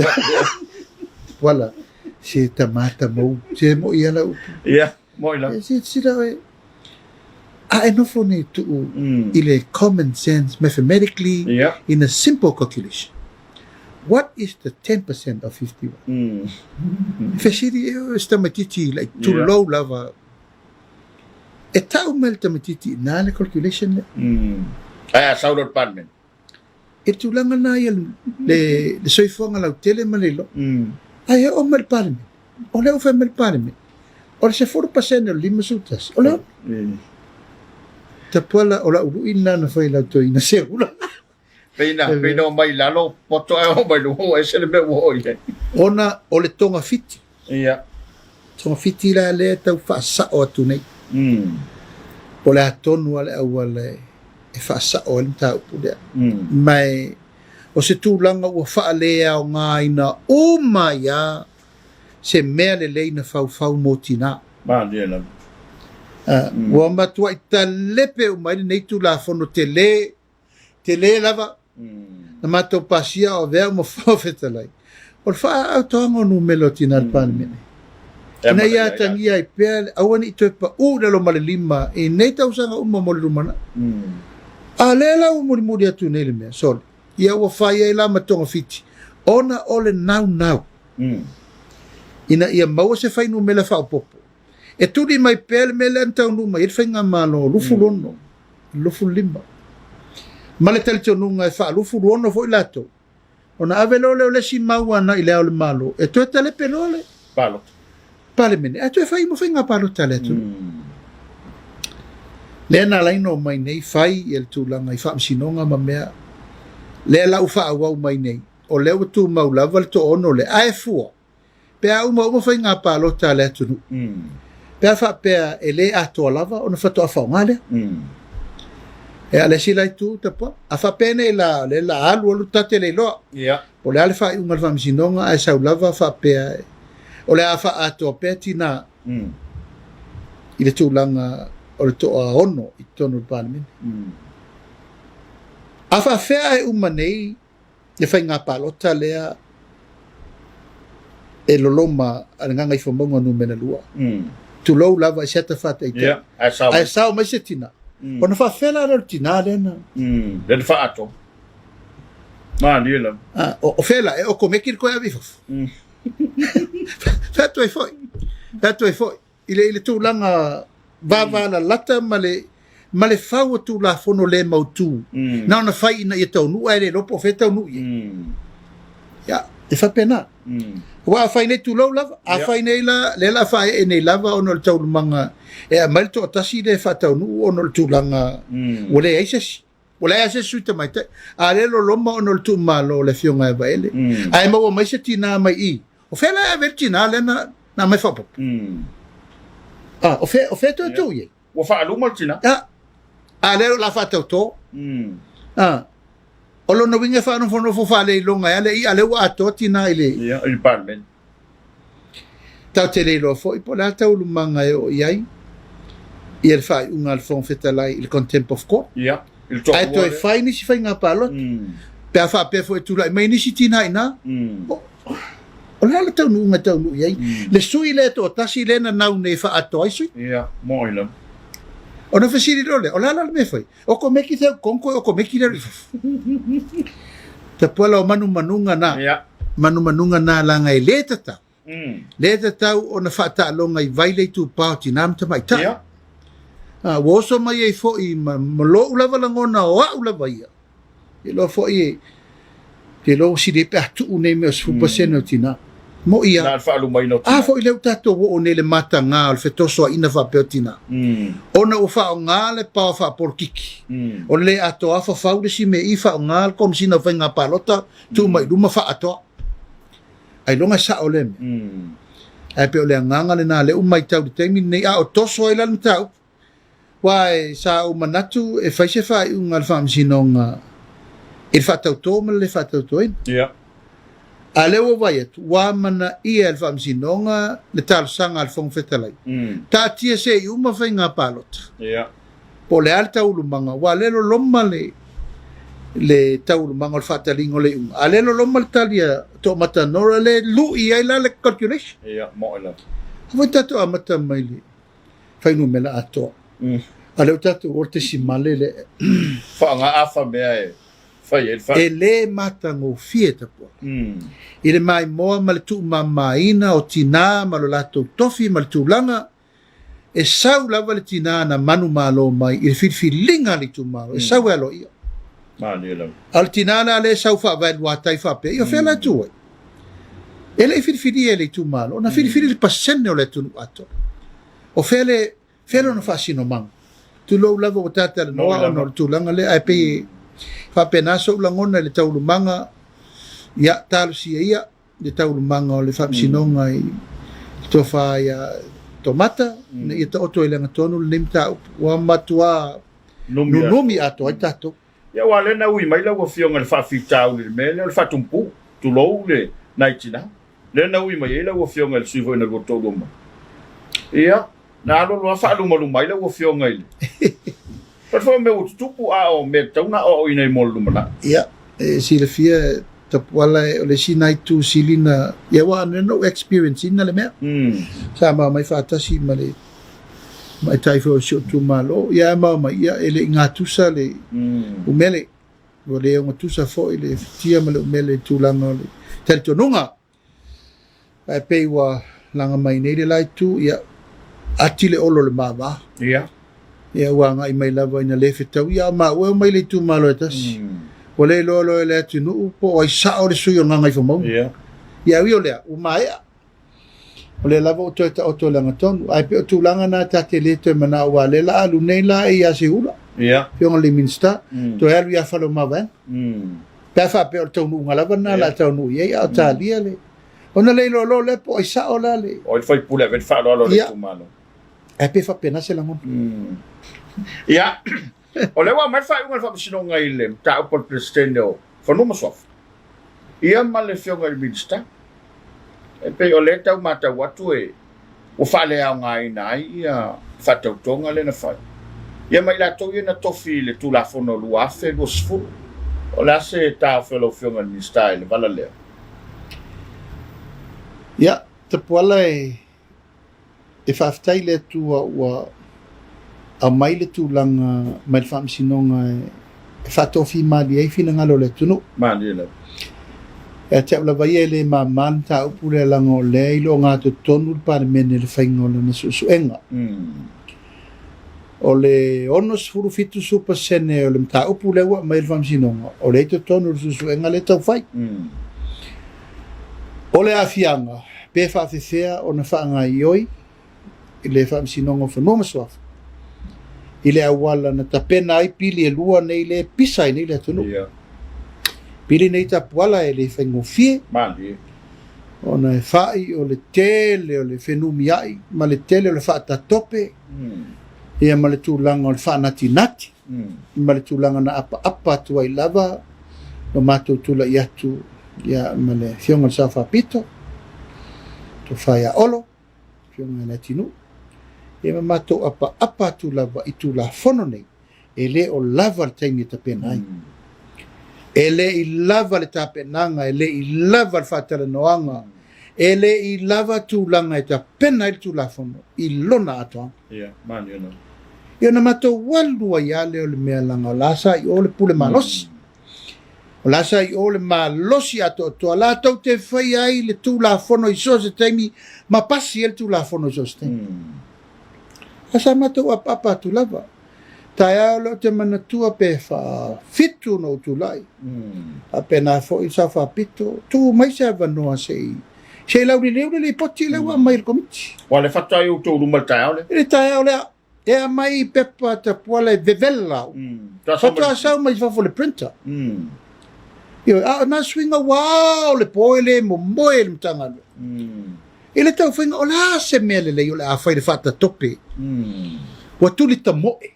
wala se tamata mo se mo ia la ia Mo ila. Sira enough ni to ile common sense mathematically in a simple calculation. What is the 10% of 51? Fesiri estamatiti like too low lava. E tau mel tamatiti na le calculation le. Saudor parmen. E tulanga na le soifonga lau tele malelo. Ai o mel parmen. O le o fe mel parmen. O le se 4% o lima sutas. O le tapuala o la uru ina na fai lau toi na segula. Peina mai lalo poto e mai lo e se le me wo ye. Ona o le tonga fiti. Ia. Tonga fiti la le tau fa sa o tu nei. O le atonu ale au ale e fa sa o le tau pude. Mai o se tūlanga ua fa lea o ngā ina o mai a se mea le leina fau mo tina. Ma dia la. Ua matua i ta lepe o mai nei tu la fono te le lava na mato pasia o vea mo fawhetalai o le wha au toanga no melo tina al panemene ina ia tangia i pēle awani i toepa le lo male lima i nei tausanga uma mo le lumana a lela u muri atu nei le mea soli ia ua whai ai la matonga fiti ona o le nau ina ia maua se whai no mele wha popo e turi mai pēle mele antau numa i whainga malo lufu lono lufu lima ma le talitonunga e whaalufu ruono fo i lato ona ave lole o le si maua na i leo le malo e toe tale pelole pale mene e toe whai mo whainga palo tale atu lea na laino mai nei whai i le tūlanga i whaamsinonga ma mea lea lau whaawau mai nei o leo tu maulava le to ono le ae fua pea uma whainga palo tale atu pea wha pea e le atoa lava ona whatoa whaongale e ale sila tu tapa afa pene la alu alu tate le lo o le ale fa unga fa msinonga ai sa lava fa pe o le afa ato petina ile tu langa o le to ono i tonu parliament afa fe ai umanei e fa nga palota lea e loloma nganga i fomonga no mena lua tu lo lava seta fa te ai sa o mai setina ona fa fela ro tinare na del fatto ma dile o fela e o come che coi avifo fatto e foi ile tu langa va la lata male fau tu la fono le mautu na ona fai na yeto nu ele lo profeta nu ya e fa pena wa fai ne tu lo lava a fai ne la fai e ne lava ono tau manga e a malto tasi de fatau nu ono tu langa ole ese suta mai te a le lo loma ono tu malo le fionga e baile ai mo mai se tina mai i o fela e vertina le na mai fa pop o fe to ye o fa lu maltina a le la fatau to o lo no vinga fa no fo fa le longa ale wa to tina ile il parmen tau te le lo fo i po la tau lu manga e o iai i el fai un alfon fetalai il contempt of court il to ai to e fai ni si fai nga palot pe fa pe fo tu la mai ni si tina ina o la tau nu iai le sui le to tasi le na nau ne fa ato ai sui mo ila ona fasiri role o la me fai o ko meki te konko o ko meki le te pola o manunga na la ngai le tata le tau ona fa ta longa i vaile tu party nam te mai ta wo so mai e fo i lo ulava langona o ulava ia e lo fo i te lo si de pertu ne me su paseno tina mo ia na fa lu mai no fo i le tato wo ne le mata nga al fetoso ina fa petina ona o fa nga le pa fa por kiki o le ato fa fa de si me i fa nga kom si na venga palota tu mai duma fa ato ai longa sa ole ai pe ole nga le na le mai tau te mi nei o toso i lan tau wai sa o manatu e fa se fa un alfam sinonga il fa tau to le fa tau to ale o vai wa mana i alfam sinonga le tal sanga alfong fetalai ta tia se uma venga palot po le alta ulu manga wa le lo lomma le tau manga fa talingo le ale lo lomma talia to mata no le lu i ai la le calculation mo la wa tato amata mai le whainu mela ato. A leo tatu o te simale le. Whaanga awha mea e. E le matango fie tapua. I le mai moa ma le tu mamaina o tina ma lo lato tofi ma le tu langa. E sau lava le tina na manu malo mai. I le whiwhilinga li tu malo. E sau e alo ia. Al tina na le sau wha vai luatai wha pe. Ia whela tu ai. E le whiwhili e le tu malo. Na whiwhili le pasene o le tunu ato. O whele na whasino mang. Tu lo lava o tata le noa o no le tu langa le. Ai pe whapena so ulangona le taulumanga ia talo sia ia le taulumanga o le whapsinonga i tofa ia tomata na ia ta oto ilanga tonu le nimta ua matua nunumi ato ai tato ia wale na ui maila ua fionga le whawhitau le mele le whatumpu tu lou le naitina le na ui maila ua fionga le suivo ina roto luma ia na alo lua whaaluma maila ua fionga ile Pero me utupu a o me tauna o ina molu mana. Ia, sila fia tapwala o le sinai tu silina. Ia wa no experience ina le mea. Sama mai fatasi male. Mai taifo sio tu malo. Ia ma ia ele ngatusa le umele. O le ngatusa fo ele tia male umele tu langa le. Tel tonunga. Ai pe wa langa mai nei le lai tu ia atile olo le mava. Ia. Ia wanga I mai lava ina le fetau ia ma ua mai le tu malo e tasi. O le lolo e le atu nuu po o I sao le sui o nganga I whamau. Ia ui o lea, u maea. O le lava o toi ta oto langa tonu. Ai pe o tu langa na tate le te mana ua le la alu nei la e ia se ula. Fionga le minsta. To e alu ia whalo mawa. Pea wha pe o tau nuu ngalava na la tau nuu iei au ta lia le. O na le lolo le po o sao la le. O I whai pule ven wha lolo le tu malo. Ai pe wha pena se langon. Ia. O le wa mai fai unga whapasinonga I le ta upo le presidente o whanuma sof. Ia ma le fionga I minsta. E pe o le tau mata watu e o whale au ngai nai ia whatautonga le na whai. Ia mai la tau ia na tofi le tu la fono luafe lo sfuru. O la se ta whelo fionga I minsta e le vala lea. Ia, te puala e whaftai le tua ua a mai le tūlanga mai le whaamisinonga e whatofi maali ei whina ngalo le tunu. Maali le. E te aula vai e le mamana ta upu le langa o le ilo ngā te tonu pare mene le whainga o le na suenga. O le onos furu fitu supa sene o le mta upu le ua mai le whaamisinonga. O le te tonu le suenga le tau whai. O le awhianga, pe whaafefea o na whaanga ioi I le whaamisinonga whanoma swafa. I le awala na tapena ai pili e lua nei le pisai nei le tunu. Pili nei tapuala e le whaingofie. Mali. O na e whai o le tele o le whenumi ai. Ma le tele o le whaatatope. Ia ma le tūlanga o le whaanati nati. Ma le tūlanga na apa tua I lava. No mātou tula I atu. Ia ma le whionga le sawhapito. To whai a olo. Whionga le tinu. E ma matou apa tu lava I tu la fono nei. E le o lava le taimi ta pena ai. E le I lava le tapenanga, e le I lava le whatara noanga. E le I lava tu langa e ta pena I tu la fono. I lona atoa. Man, you know. Ia na matou walua I ale o le mea langa o lasa I o le pule malosi. O lasa I o le malosi ato toa. La tau te whai ai le tu la fono I so se taimi. Ma pasi el tu la fono I so se taimi. Asa matou apa tu lava. Tai ao te manatua pe wha fitu no tu lai. A pena fo I sa wha pito. Tu mai se avanoa sei. Sei lauri leure le poti leua mai le komiti. Wa le whatai o tō ruma le tai ao le? Le tai ao lea. E mai pepa te puale vevela. Whatu asau mai whafo le printer. Io, na swinga wow le poe le mo moe le mtanga. Ele tau whainga o la se mea lele o le a whai le whata tope. Wa tuli ta moe.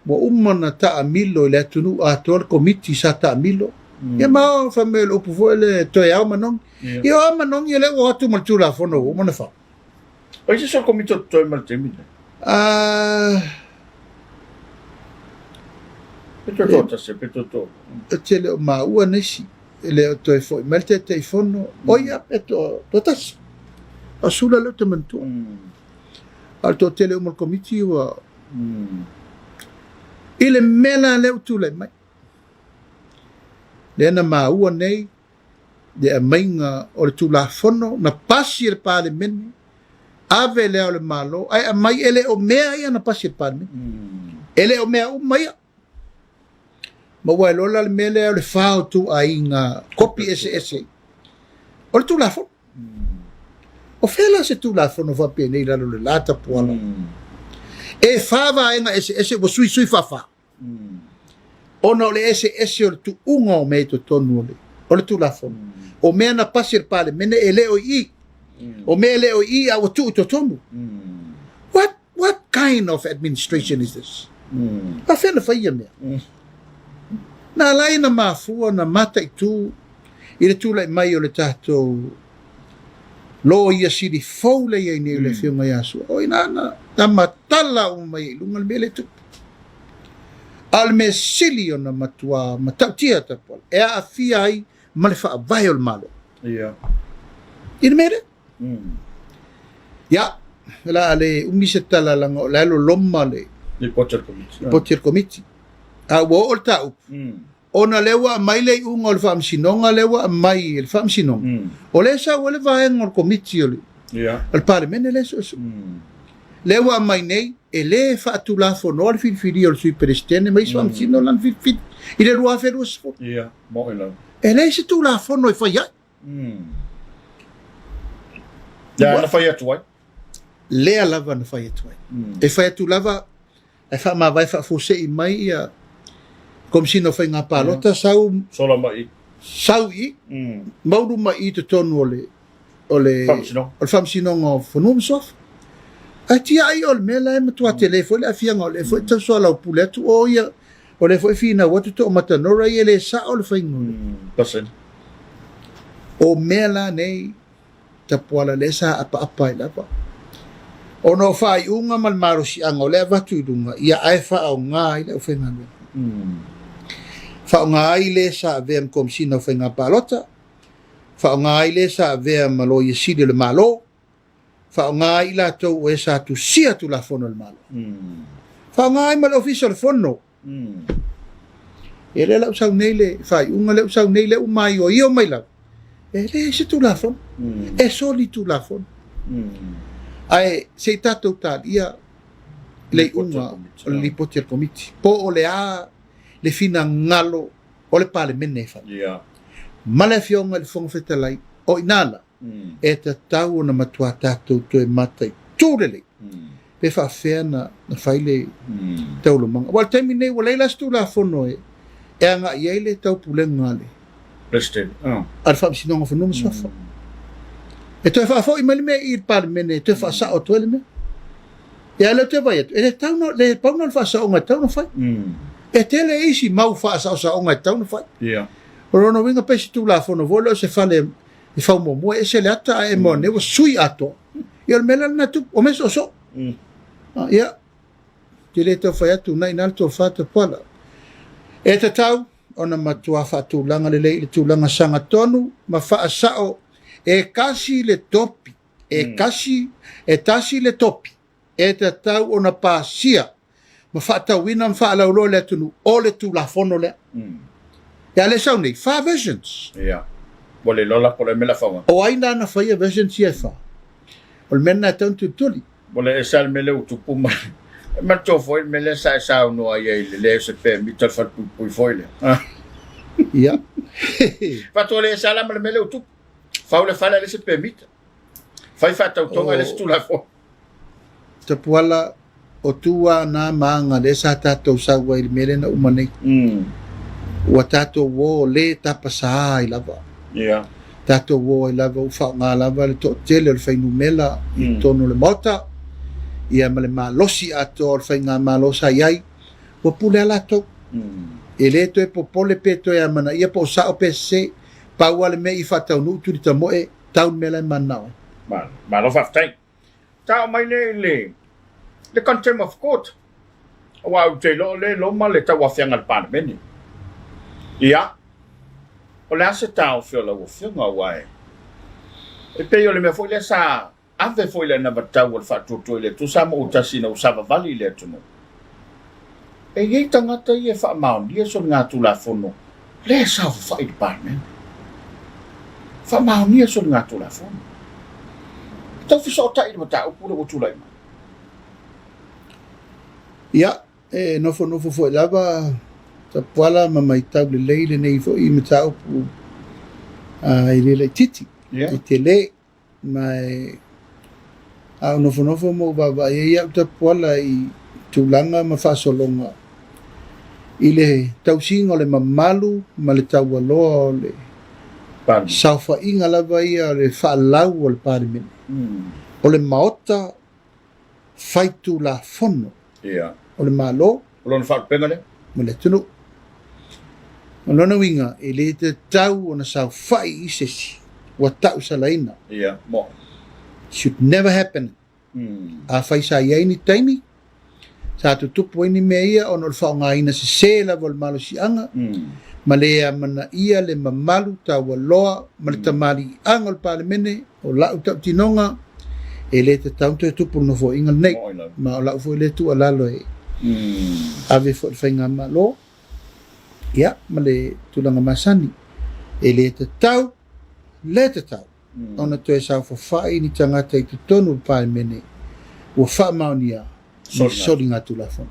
Wa umana ta amilo le atunu a toa komiti sa ta amilo. Ia mao whamea le upu fo le toi au manong. Ia au manong ia le o atu maltula whono o mana wha. O isi so komito toi maltemine? Peto tota se, peto to. Te le o maua nesi. Le o toi foi malte te fono. Oia peto totas. A sula le te mantua. al to tele mo komiti wa ile mela le tu le mai le na ma u nei de a mainga o le tu la fono na pasi le pa le men ave le o le malo ai a mai ele o mea ia na pasi le pa le men ele o mea o mai ma wa lo la le mele o le fa o tu ai nga copy ss o le tu la fono o fela se tu la fono va pe nei la le lata poala e fava enga ss o sui sui fa ona o le ss o le tu unga o me to tonu o le tu la fono o mea na pasi le pa le mene ele o i o me ele o i a o tu to tonu what kind of administration is this pa fela fa ia mea na lai na mafua na mata i tu i le tula i mai o le tātou lo ia siri fau le ia nei le whiunga iasu o ina na matala o mai lunga le mele tu al me sili o na matua matautia ta pol e a fia ai ma le wha vai o le malo ina mere ya la ale umisa tala langa o lalo loma le potir komiti a wo o tau ona lewa mai le unga o le whaamsinonga lewa mai le whaamsinonga o le sa o le vaenga o le komiti o le al parlemene le so lewa mai nei e le whaatula fono le whiwhiri o le sui perestene mai so amsino lan whiwhiri i le rua wheru sfo e le se tula fono i whai ai na whai atu ai lea lava na whai atu ai e whai atu lava e wha ma vai wha fose i mai ia kom sino whai ngā pālota sau sola mai sau i mauru mai i te tonu o le whamsinonga o whanua msof a tia ai o le mela e matua telefo le afianga o le fo ta so lau pule atu o ia o le fo fina watu to matanora i le sa o le whaingo pasen o mela nei ta puala le sa apa i lapa o no whai unga mal maro si anga o le watu i runga ia ai wha au ngā i le o whainga wha ngā i le sa veam kom sina o whainga pālota wha ngā i le sa veam malo i sidi le malo wha ngā i la tau o e sa tu sia tu la fono le malo wha ngā i malo ofisa le fono e le lau sau nei le whai unga lau sau nei le umai o i o mai lau e le se tu la fono e soli tu la fono ai se tatou talia le unga o le potir komiti po o le a le fina ngalo o le parlemene fa ma le fionga le fonga fetalai o inala e te tau na matua tatou to e matai tūrele pe wha whea na whaile taulo manga wal taimi nei wala ila stu la fono e anga i eile tau pulenga le al whamsinonga whanuma swafa e toi wha fo i mali mea i parlemene e toi wha sa o tuele mea e ala te vai atu e le tauno le pauna le wha sa o ngai tauno whai e tele isi mau wha sa o ngai tauno whai o rono winga pesi tu la fono volo se fale i whau mo mua e se le ata e mo ne wa sui ato i al mela na tu o meso so ia te le tau whai atu nai nalto whata pala e te tau ona matua whatu langa le lei le tu langa sanga tonu ma wha sao e kasi le topi e kasi e tasi le topi e te tau ona pāsia ma whata wina ma wha laulo le atunu o le tu la fono le ia le sau nei 5 versions Wale lola po le mela whaunga. o aina na whaia versions ia wha o le mena e taun tutuli Wale e sal mele utupu ma. Ma tō foi mele sa e sa unua ia i le se pe mi tal whatu pui foi le. ia Pato le e sala ma le mele utupu. Whau le whala le se pe mita. Whai whatau tonga le se tu la fo. te puala o tua na maanga le sa tātou sawa i le mere na umanei ua tātou wō le tapasa i lava tātou wō i lava uwha ngā lava le tō tele o le whainu mela i tono le mota ia ma le malosi ato o le whainga malosa iai ua pule ala tau e le to e popole pe to e amana ia po sa o pe se paua le me i whatau nu turi ta moe taun mela i manao Ma lo whaftai. Tau mai le contempt of court. Wa u te lo le loma le tau awhianga le parlemeni. Ia. O le ase tau whio la uwhianga wai. E pei o le mea fwoi le sa ave foi le na batau al fatu le tu sa mo utasi na usava vali le tu no e ye tangata ye fa maun ye so nga tu la fono le sa fa department fa maun ye so nga tu la fono tau fi so ta i mata u pula tu lai ia nofo foi lava ta pala mamai tau le leile nei fo i mata u i le titi i te le mai au nofo mo baba ia ta pala i tulanga ma fasolonga i le tausinga o le mamalu ma le taualoa o le saufainga lava ia o le faalau o le parimene o le maota faitu la fono o le malo o lona faapenga le ma le tunu o lona winga e le te tau ona saufai i sesi ua tau salaina mo should never happen a fai sa iai ni taimi sa tutupu ini mea ia ono le whaongaina se se lava le malo si anga ma le amana ia le mamalu taualoa ma le tamari anga le palemene o lau tau tinonga e le te tau te tupu no fo ingal nei ma o lau fo le tu alalo e ave fo le whainga malo ia ma le tulanga masani e le te tau ona toe sa fo fai ni tangata i te tonu le palemene ua wha maunia soli ngatu la fon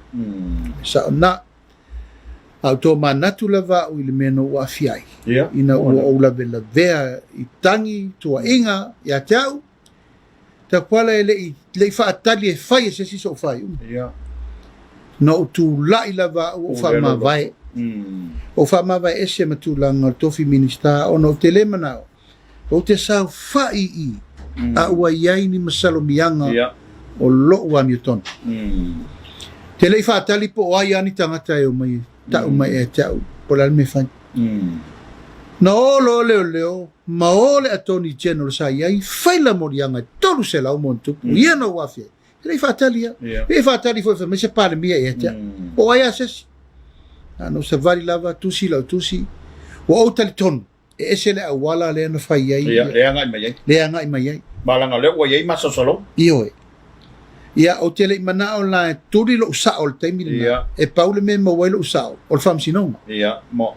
sa na auto manatu lava o ile meno wa fiai ina o la bella vea i tangi tua inga ya tau ta pala ele le fa atali e fai se si so fai no tu la lava o fa ma vai o fa ma vai ese ma tu langa tofi minista o no telemana o te sa fai i a wa yai ni masalo mianga o lo wa miuton te le fa tali po ai ani tangata e o mai ta o mai e tau po la me fa no lo leo ma ole atoni general sa ai fai la morianga tolu se la o montu ia no wa fi le fa tali fo me se pare mia e ta po ai ases no se vali lava tusi la tusi o tali ton e se le wala le no fai ai le anga mai malanga le wa ai masa solo io ia o tele mana o la turi lo sa o temi e paule me mo welo sa o fam sinong mo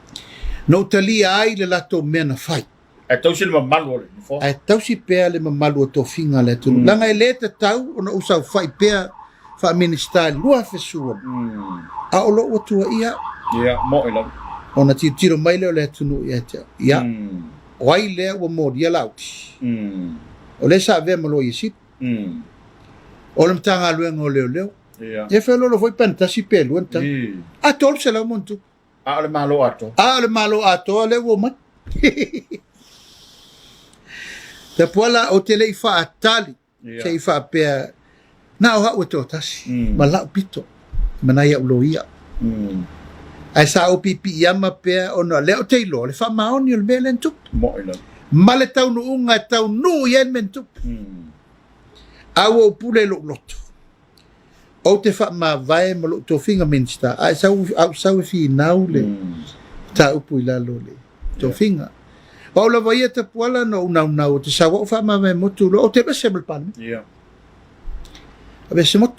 no tali ai le lato mena fai e tau sil malu le fo e tau si pe le malu to finga le tu langa ele te tau ona usa fai pe fa minister lua fesu a o lo o tu ia mo ilo ona ti tiro mai le tu no ia wai le o mo dia lauti o le sa ve mo lo yesi o le mtanga luenga o leo e felo lo foi pantasi pelo enta a tol se la montu a le malo ato le wo mat te pola o tele fa atali se fa pe na o ha to tasi ma la pito mana ya loia ai sa o pipi yama pe ona le o te lo le fa maoni o le melen tu mo ila ma le tau no unga tau no yen men tu au pule lo loto o te fa ma vai mo lo to finga minsta ai sa fi naule ta upu ila lole to finga o la vai te pola no na o te sa o fa ma mo tu lo o te bese bel pan bese mo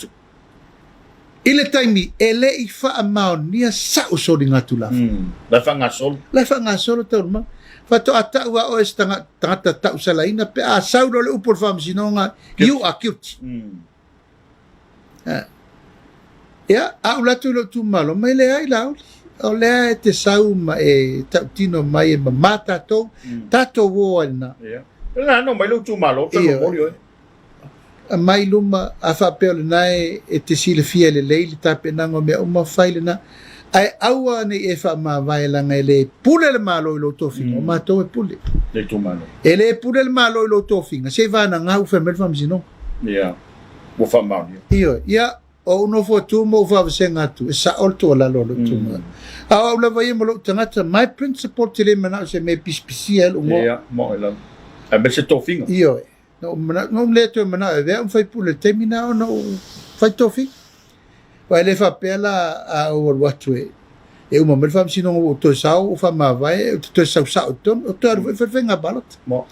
ile taimi ele i fa ma nia sa o so dinga tu la la fa nga sol to ma fa to ata wa o estanga tata ta usalaina pe a saudo le upor fam sinonga you are cute ya a ula tu lo tu malo mai le ai la o le te sau ma e tino mai e mata to tato wo na la no mai lo tu malo to lo morio a mai luma a fa pe le nai e te sile fia le leili tape nango me o ma faile na ai aua ni e fa ma vai la ngele pule le malo lo tofinga ma to e pule le tu malo ele pule le malo lo tofinga se va na ngau fa mel fam sino wo fa ma io o no fo tu mo fa senga tu sa olto la lo tu ma a o la vai mo lo tangata my principal tele mana se me pispiciel mo mo ela a be se tofinga io no le to mana e un fai pule termina no fai tofinga wa le fa pela a o watu e uma mel fam sino o to sa o fa ma vai to sa o to o to fa venga balot mo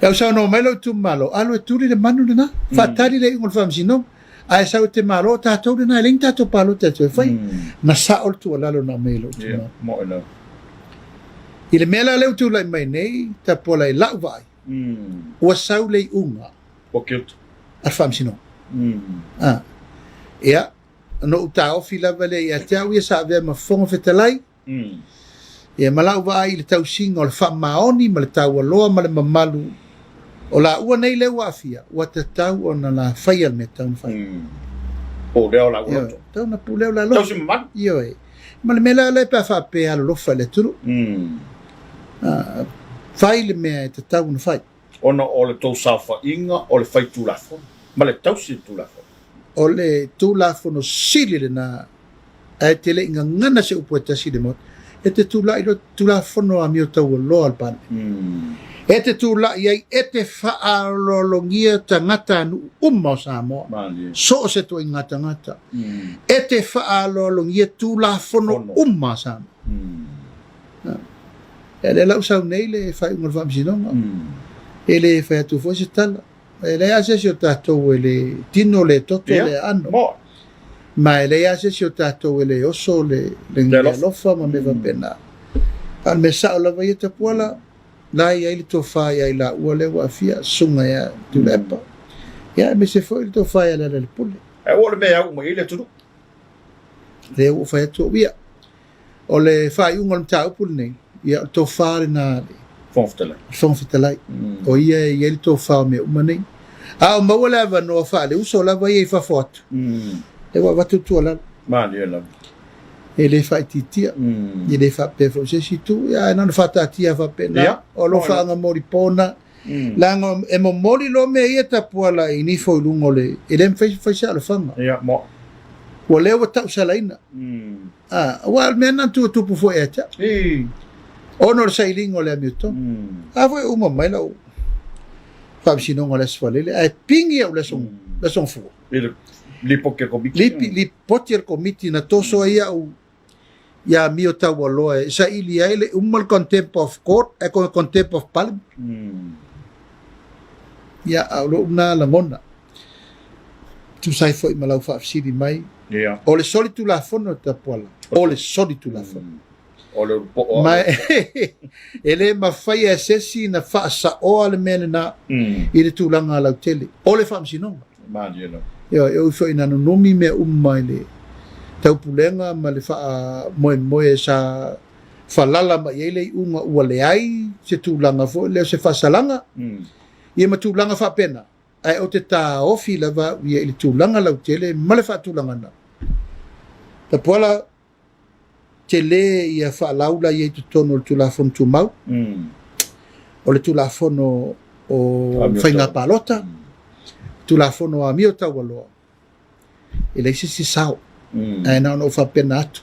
Au sa no mai lo tu malo, alo tu le manu na, fatari le ngol fam sino. Ai sa te malo ta to na ling ta to palo te to fai. Na sa ol tu lalo na melo tu. Mo ina. Ile mela le tu lai mai nei ta pola i lau vai. O sau le unga. O kiut. Al fam sino. Ia, no ta o fila vale ia te au ia sa ve ma fonga fetalai. Ia malau vai le tau singa o le fam maoni ma le tau aloa ma le mamalu. O la ua nei le wafia, ua te tau o na la fai al me tau na fai. O leo la ua. Tau na pu leo la lo. Tau si mamani. Io e. Ma le mela le pa fa pe alo lofa le tulu. Fai le mea e te tau na fai. Ona o le tau safa inga o le fai tūlafo. Ma le tau si tūlafo. O le tūlafo no sili le na e te le inga ngana se upo e tasi le mot. E te tūlafo no a mio tau o loa al pane. E te tūla iai e te whaalolongia tangata anu o Samoa. So o se toi ngata ngata. E te whaalolongia tūlafono Samoa. E le lau sau nei le whai ungal whamsinonga. E le whai atu fo se tala. E le ase si o tātou e le tino le toto le ano. Ma e le ase si o tātou e le oso le ngia lofa ma me wapena. Al me sao la vai e te puala. La ia ili to fai ai la ua le wa fia sunga ya tu lepa. Ya me se foi to fai ala le pule. E o le me au mo ile tu. Le o fai to via. O le fai un on tau pule nei. Ya to fai na fonftela. Fonftela. O ia ili to fai me uma nei. A o mo la va no fa le uso la vai fa foto. E wa va tu la. Ma ni la. E le fai titia, e le fai pe fo se situ, ya non fa tatia fa pena, o lo fa nga mori pona, langa e mo mori lo me ia ta puala i ni fo lungo le, e le fai sa le fanga. Ya, mo. O le o tau salaina. Wa mena tu pu fo eta. O no sa ilingo le amito. A foi uma mai la o. Fa sinongo le sfalele, ai pingi o le son fu. Li poker komiti. Li poker komiti na toso ia o ya mio tau aloa sa ili ele umal contempt of court e con contempt of parliament ya alo na la mona tu sai foi malau fa sidi mai o le soli tu la fono ta pola o le soli tu la fono o le ma ele ma fai asesi na fa sa o ale menena ile tu langa la tele o le fam sino ma dielo eu foi na no nomi me mai tau pulenga ma le faa moe sa falala ma yele unga ua le ai se tūlanga fo leo se fasalanga ia ma tūlanga fa pena ai o te tā ofi lava ia ili tūlanga lau tele ma le faa tūlanga na ta poala te le ia faa laula ia tu tono le tūlafon tu mau o le tūlafon o whainga palota tūlafon o amio tau aloa e le si sao ai na no fa pena atu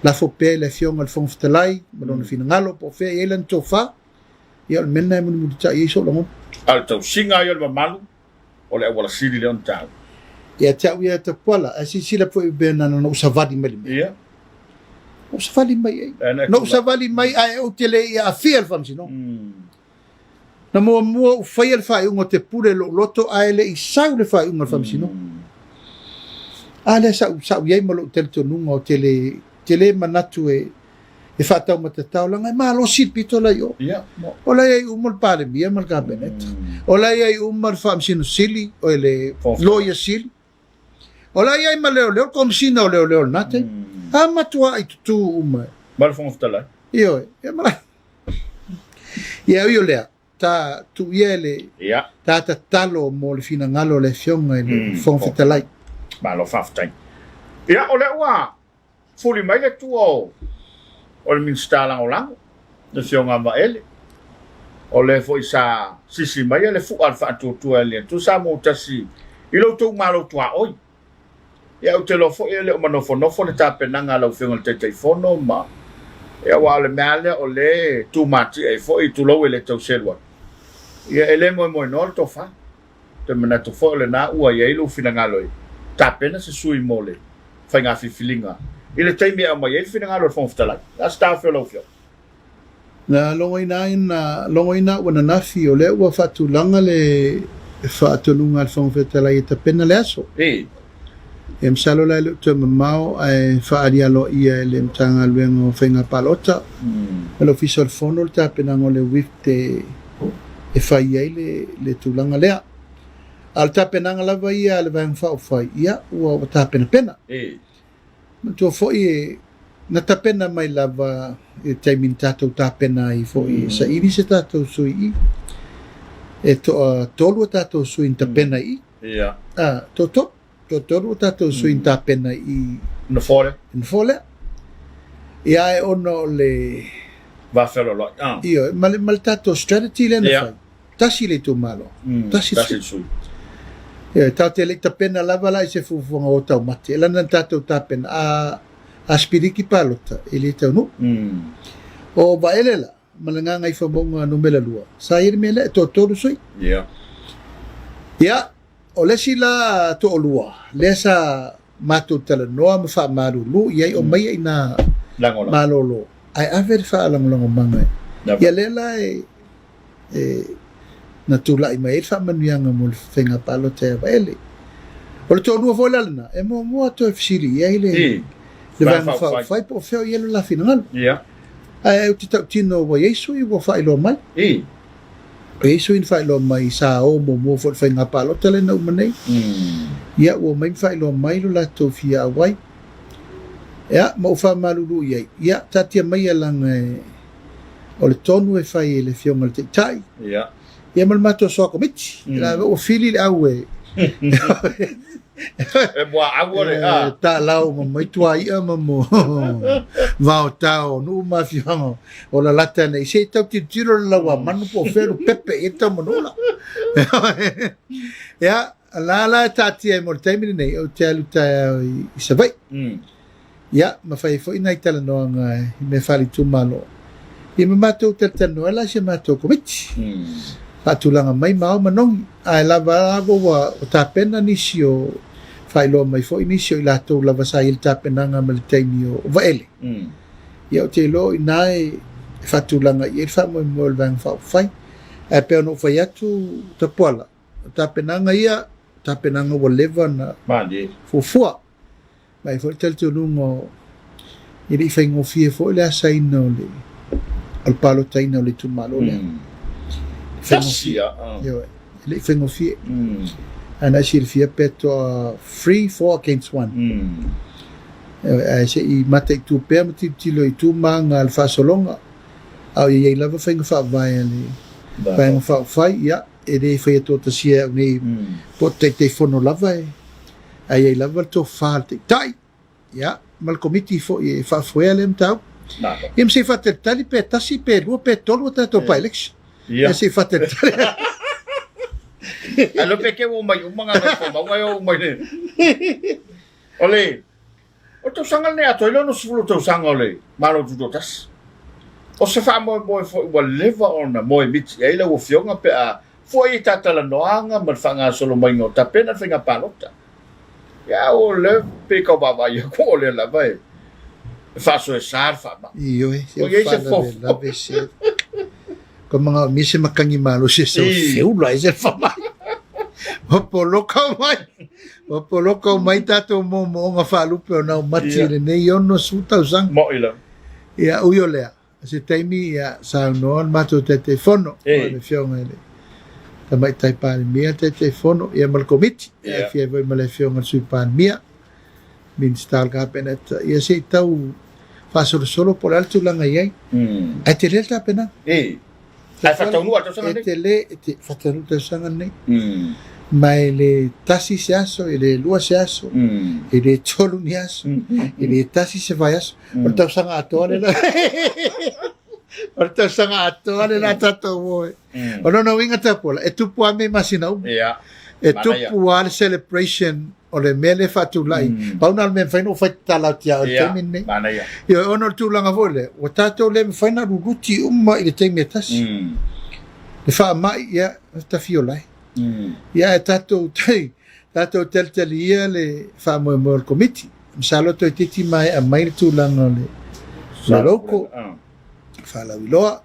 la fo pe le fionga le fon ftelai ma no fina ngalo po fe elan to fa ia le mena mo mo ta iso lo al tau singa ia le malu o le wala sili le on tau ia ta ia te pola asi sila po be na no savadi meli ia o savali mai no savali mai ai o tele ia fiel fam sino na mo fa ia fa un o te pure lo loto ai le isau le fa un fam sino ale sa ye malo tel to nunga o tele manatu e fatau matatau langa ma lo sit pito la yo o la ye umol pare bia mal cabinet o la ye umol fam sino sili o le lawyer sili o la ye maleo leo kom sino leo nate ha matua i tu uma mal fon ftala yo e mala yo le ta tu yele ta talo mo le fina ngalo le fionga le fon ftala ma lo faftai ia o le ua fuli mai le tu o le minsta lang o lang le fionga ma ele o le fo isa sisi mai le fu alfa tu ele tu sa mo tasi i lo tu malo tu a oi ia o te lo fo ele o manofo no fo le tapenanga lo fionga te telefono ma ia wa le male o le tu mati e fo i tu lo ele tau selwa ia ele mo no to fa te mena to fo le na ua ia lo finanga lo tapena se sui mole fai nga filinga ile taimi a mai ele fina ngalo fon ftala la sta fe lo fio Na longoina wana nafi o le ua whaatulanga le whaatulunga al whangwhetalai e tapena le aso. E msalo lai le tua mamao ai whaaria lo ia le mtanga luengo whainga palota. Lo fiso al fono le tapena ngo le whip te e whai ai le tulanga lea. Al tapena lava ia le vang whao whai ia ua tapena pena. Tua fo i na tapena mai lava e taimin tātou tāpena i fo i sa iri se tātou sui i e tolu tātou sui in tapena i tolu tātou sui in tapena i na fole ia e ono le wafelo lo iyo mal tātou strategy le na fai tasi le tu malo tasi sui ia tātou te le tapena lava la i se fufunga o tau mate e lana tātou tāpena a spiriki palota ele tau no o vaelela malanga ngai famonga no mela lua sa ir mele to toru soi ya o le sila to lua le sa matu tala noa ma fa maru lu ia o mai ina malolo ai aver fa lango manga ya lela e na tula i mai fa manuanga mo fenga palota vaele o le to lua volana e mo to fsiri ia ile le vang fai po feo yelo la final ai o te tino wa yesu i wa fai lo mai yesu in fai lo mai sa o mo fo fai nga palo tele na umane ia o mai fai lo mai lo la to fia wai ia mo fa malulu ia tatia mai lang o le tonu e fai le fio mal te tai ia mal mato so ko mit la o fili au e moa agore ta lau mai tua ia mo vao tao no ma fiango o la lata nei se tau ti tiro la wa manu po fero pepe e ta monola ya la ta ti e mo taimi nei o te alu ta i se vai ya ma fai fo ina itala no nga me fali tu malo i me mato te no la se mato ko mit patulanga mai mau manong ai lava go wa ta pena nisio fai lo mai fo inisio la to lava sai il ta pena nga mal taimio vaele ia te lo inai fatulanga i fa mo mo vang fa fai e pe no fai atu ta pola ta pena nga ia ta pena nga wo leva na mandi fo mai fo tel tu lungo i ri fai ngo fie fo le sai no le al palo taino le tu malo le Fascia. Le fengo fie. And I see fie peto 3-4 against 1. I say I mate tu permiti tilo I tu manga al fasolonga. Au ye lava fengo fa vai ali. Fengo fa fai ya e de fai to te sia ni pote te fono lava. Ai ye lava to fa te tai. Ya mal komiti fo e fa fuelem tau. Im se fa te tali pe tasi pe lu pe tolo ta to pa election. Se fate alo peke o mai umanga ko mai o mai ne ole o to sanga ne ato ilo no sulu to sanga ole malo tu tas o se fa mo fo o leva ona mo mit e ile o fionga pe a foi tatala noanga mal fanga solo mai no tapena finga palota ya o le pe ko baba yo ko le la vai fa so sarfa ba io se fo la vese ko mga mise makangi malo se feu la ese fama o poloka mai tato mo nga falupe na mati le nei ono suta usang mo ila ia uyolea se taimi ia sa no mato te fono le fionga ele tamai tai pa mia te fono ia mal komiti ia fie voi mal fionga su pa mia min stal ka penet ia se tau fa solo por alto langa ia ai te relta pena ai fatonu ato sanga nei te fatonu te sanga nei mai le tasi se aso e le lua se aso e le tolu ni aso e le tasi se vai aso o tau sanga atore la o tau sanga atore la tato voi o no winga tapola e tu pua me masina e tu pua celebration o le mele fatulai pa una me faino fai tala tia o temine io ono tu langa vole o tato le faina ruruti umma i te metas le fa mai ia ta fiolai ia tato teltelia le fa mo mo komiti msalo to titi mai a mai tu langa le loko fa la viloa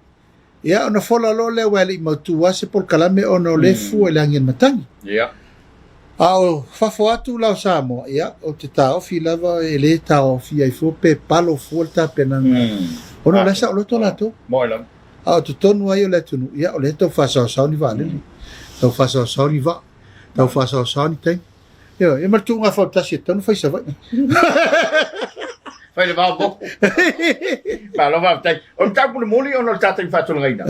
ia ona fola lo le wali mautua se por kalame ona le fu e langi matangi ia ao fafo atu lao Samoa ia o te taofi lava e le taofi ai fu pe palo fu ta penanga ona la sa o to lato mo ila ao tu tonu ai o le tunu ia o le to fa sa ni va le to fa sa ni va to fa sa ni te ia e mar tu nga fa ta si tonu fa sa va fai le va bo pa lo va tai on ta pu moli on ta ta fa tu reina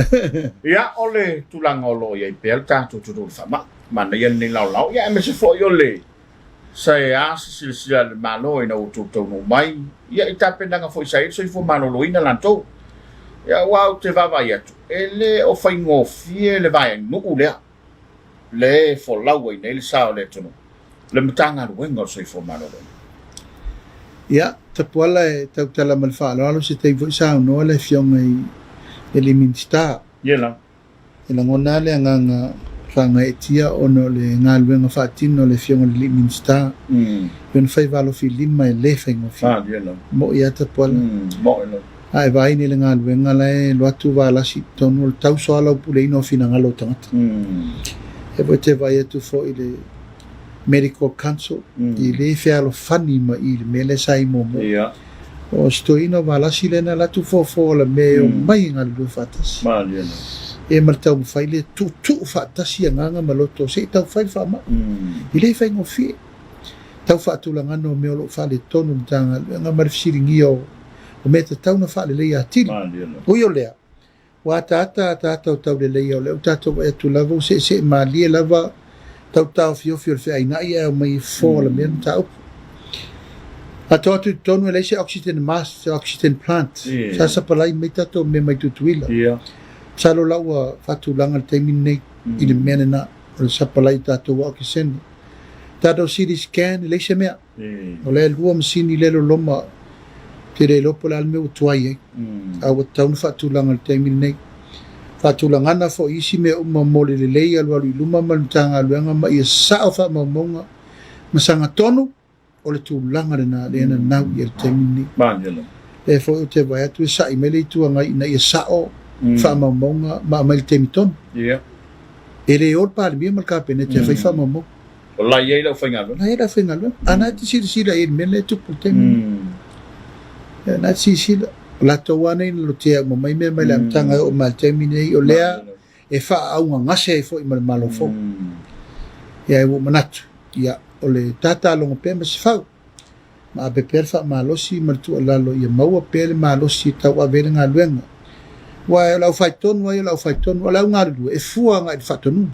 ia ole tu langa o lo ia pe ta tu fa ma na yen ni lau ia me se fo yo le sai a si le malo ina o tu no mai ia ita penanga foi sai so fo malo lo ina lanto ia wa te va vai atu ele o fai ngo fie le vai no le fo lau ina le sa le tu le mtanga lo ngo so fo malo ia te pola e tau tala malfa lo se te foi sa no le fiong e le minsta ia la ina ngona le nganga fanga etia ono le ngaluenga fatino le fiong le minsta ben fai valo fi lima e le fai ngofi ia la mo ia te pola mo ila ai vai ni le ngaluenga le lo atu vala si tonu tau so ala pule ino fina ngalo tangata e vo te vai atu fo i le medical council i le fia lo fani ma i le mele sai mo ia o sto ino vala si le na la tu fo la me o mai ngalu fatas ma ia la e martau fai le tu fatasi nganga maloto se tau fai fa ma i le fai ngofi tau fa tu langa no me lo fa le tonu tanga nga mar siringi o me te tau na fa le ia tili o yo le wa tata tau le ia le tata e tu lava se ma li lava tau fio fe ai na ia mai fo le men tau a tu tonu le se oxygen mask oxygen plant sa palai me tato me mai tutuila salo lawa fatu langal temin nei i le mena na o sapalai tato wa ki sen tato city scan le se mea o le lua masini le lo loma te le lopo le alme utuai a wa taun fatu langal temin nei fatu langana fo isi me uma mole le lei alu alu luma malutanga luenga ma ia sao fa mamonga masanga tonu o le tu langal na le na nau i le temin nei le fo te vai atu sa i mele tu anga ina ia sao fa mamonga ma mai temiton ele ol pa mi mal ka pene te fa mamo la ye la fa ngalo ana ti si la il mele tu putem na si la to wana lo te mo mai me la tanga o mal temine o lea e fa au ngase fo i mal malo fo ya wo manat ya o le tata lo pe me fa ma be per fa malo si mal tu la lo ya mau pe malo si ta wa be nga luenga wa la faiton la ngaru e fua nga fatonu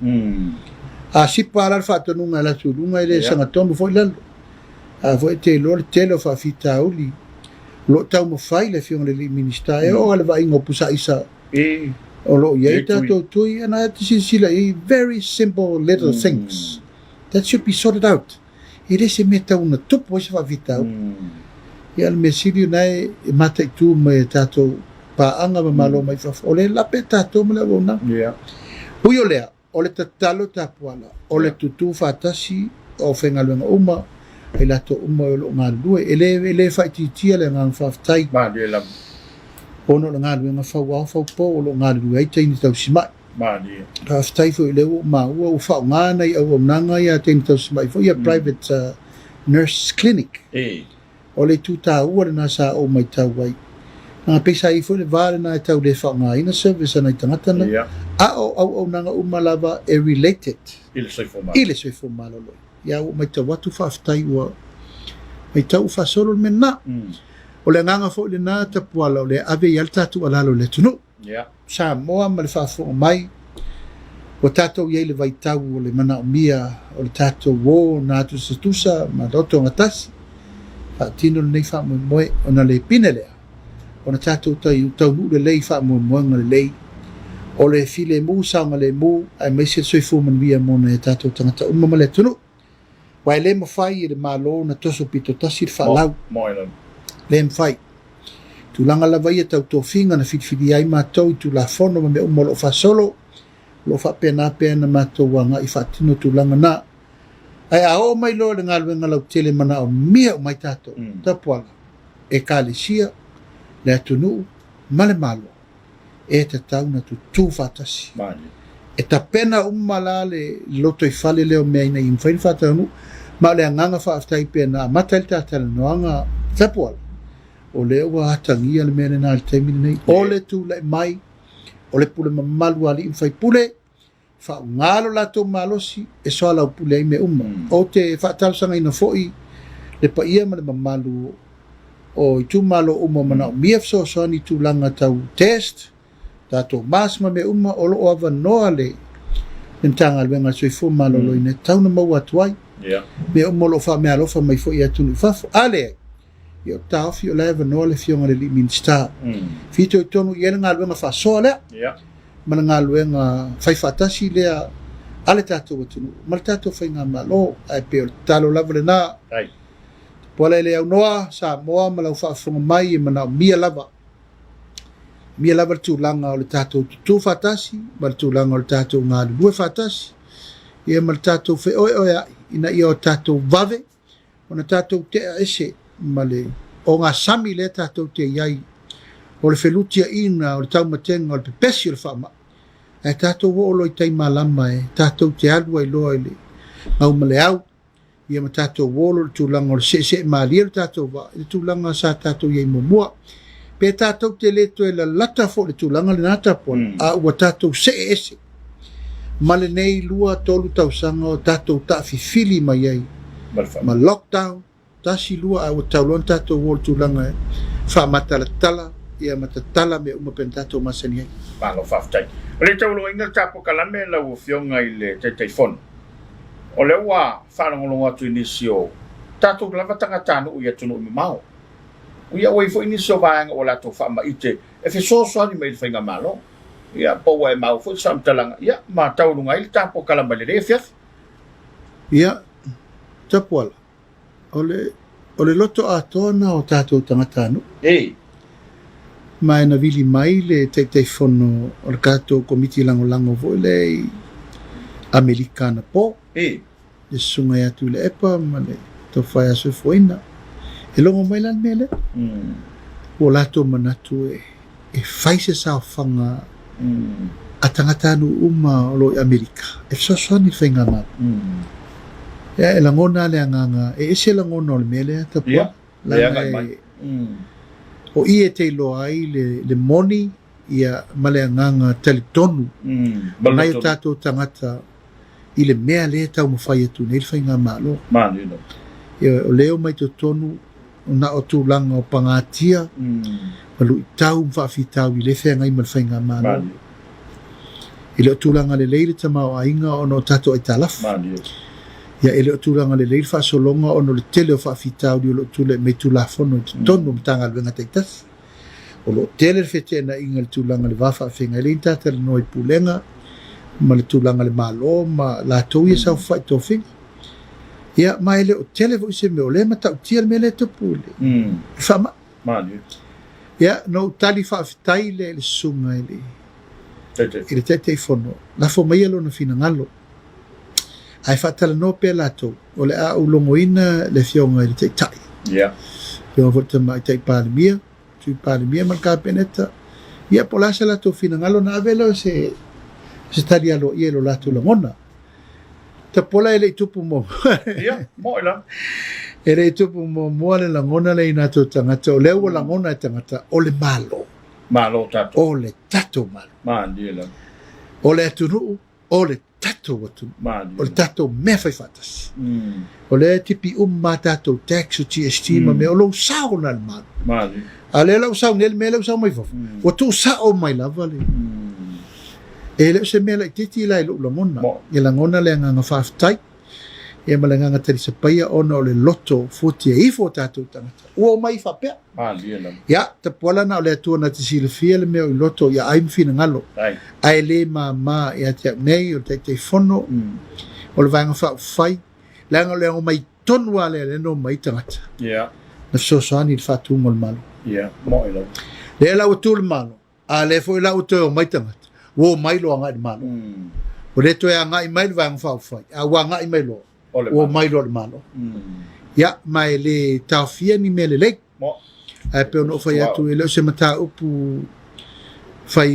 a si para fatonu nga la tu nga ile sanga tonu fo la a vo te lo telo fa fita uli lo tau mo fai le fiong le minista e o le vai ngo pusa isa o lo ye ta to ana ti si la very simple little things that should be sorted out ile se meta una topo se fa vita ya le mesili nai mata tu me tato pa anga malo mai fa ole la peta to me la bona uyo lea ole tatalo tapuala ole tutu fatasi o fenga luenga uma e la to uma lo ngalue ele fa titia le ngang fa tai ma de la ono le ngalue fa wa fa po lo ngalue ai tini tau sima ma de fa tai fo le ma u fa ngana i o nanga ya tini tau sima fo ya private nurse clinic ole tuta u na sa o mai tau wai nga pesa i fo le vale na tau le fa nga ina service na tangata na a o nanga umalava e related ile soi fo malo lo ya o mai tau watu fa aftai wa mai tau fa solo mena o le nganga fo le na tapuala o le ave yalta tu alalo le tunu sa moa ma le fa fo mai o tato ye le vai tau o le mana o mia o le tato wo na tu tusa ma doto ngatas fa tino nei fa mo moe ona le pinele ona tato tau nu le lei fa mo mo le lei o le file mu sa le mu ai mai se soi fu man via mo ne tato tangata o mo le tunu wai le mo fai le malo na toso pito tasir fa lau le mo fai tu langa la vai tau to finga na fitfidi ai ma tau tu la fono me o mo lo fa solo lo fa pena ma to wanga i fatino tu langa na ai a o mai lo le ngalwe ngalau tele mana o mia o mai tato tapuala e kalisia le atunu male malo e te tauna tu fatasi e ta pena umala le loto I fale leo mea ina I mwhaini whatanu ma le anganga whaaftai pena mata le tatala noanga tapuala o le ua hatangia le mea na le taimini nei o le tu le mai o le pule mamalu ali mwhai pule wha ngalo lato malosi e soa lau pule ai me o te whaatalusanga ina foi le pa ia ma le mamalu o I tu malo mana mia so ni tu langa tau test tato mas ma me o lo ava noa le tanga le nga soi fu malo lo ina tau na mau atuai me lo fa me alofa mai fo ia tunu fafo ale yo tau fi o leva noa le fionga le limin star fito tonu ia nga le fa so le mana nga le nga fai fatasi le ale tato tunu mal tato fai nga malo ai pe talo lava le na Pole le au noa sa moa ma lau whaafonga mai e mana mia lava tūlanga o le tātou tutu whatasi, ma le tūlanga o le tātou ngā lue whatasi, ia ma le tātou whe oe ina ia o tātou vave, o na tātou te ese, ma le o ngā sami le tātou te iai, o le whelutia ina, o le taumatenga, o le pepesi o le whaama, e tātou o lo I taima lama e tātou te alua I loa I le ngau ma le au, ia ma tātou wolo le tūlanga o le se maalia le tātou wa, le tūlanga sa tātou iei mua. Pe tātou te leto e la lata fo le tūlanga le nata po, a ua tātou se ese. Ma le nei lua tolu tausanga o tātou ta fifili mai ei. Ma lockdown, tasi lua a ua taulon tātou wolo tūlanga e. Wha mata la tala, ia mata tala me uma pen tātou masani ei. Malo whaftai. Le taulo inga tāpo kalame la ua fionga I le te teifon. O le ua whanangolonga atu inisio, tātou lava tangatanu uia tunu I mamao. Uia oi fo inisio vaenga o lato whaama ite, e fe sosoani mai le whainga malo. Ia paua e mau fo sam talanga, ia ma taurunga ili tāpo kalama le refiath. Ia, tapuala. O le loto a tōna o tātou tangatanu. Mai na vili mai le te whono o le kātou komiti lango vo le Amerikana po. Le sunga atu le epa ma le to whai aso foina. E longo mai lan mele. O lato manatu e whai se sao whanga a tangatanu uma o lo Amerika. E sasani whainga ma. E langona le anganga. E ese langona o le mele tapua. O ie te loa ai le moni ia ma le anganga talitonu. Mai o tātou tangata I le mea le tau mawhai atu nei le whainga malo. O leo mai to tonu na o tūlanga o pangatia ma lui tau mwhaafitau I le whengai ma le whainga malo. I le o tūlanga le leile tamau a inga o no tato ai talafu. Ia e le o tūlanga le leile whaasolonga o no le tele o whaafitau di o lo tūle me tūlafono tonu mtanga le wenga teitas. O lo tele le whete na inga le tūlanga le wafa whenga le intata le noi pulenga ma le tūlanga le malo, ma la tau ia sau whai tō whinga. Ia, ma ele o tele vo se me o le ma tau tia le me le tupu le. Whama. Ia, no tali whaafitai le sunga ele. Ele te whono. La fo mai alo na whina ngalo. Ai whaatala no pe la tau. O le a ulongo ina le fionga ele te tai. Fionga vota mai te pālimia. Tui pālimia man ka peneta. Ia, po lasa la tau whina ngalo na avelo se tari alo ia lo lato langona. Ta pola ele tupu mo. Ia, mo ila. Ele tupu mo mua le langona le inato tangata. O leo langona tangata. O le malo. Malo tato. O le tato malo. Mandi ila. O le atunu. O le tato watunu. O le tato me fai fatas. O le tipi ma tato tax o GST ma me o lo sao na le malo. Mandi. A le lau sao nel me lau sao mai fofu. O tu sao mai lava le. E le se mea lai titi lai lo ngona. E la ngona le nganga whaafitai. E ma le nganga tari sa paia ona o le loto futia I fo tātou tangata. Ua mai whapea. Ia, ta puala na o le atua na te silafia le mea o loto ia aimwhina ngalo. Ai le ma e ate nei o te whono. O le vanga whaafai. Langa le o mai tonua le no mai tangata. Na sosoani le whaatunga le malo. Le la o tu le malo. A le fo la o te o mai tangata. Wo mai lo anga I malo. O le to anga I mai vang fa fa. A wa anga I mai lo. O mai lo malo. Ya mai le tafia ni mele le. A pe no fa ya tu ele se mata upu fai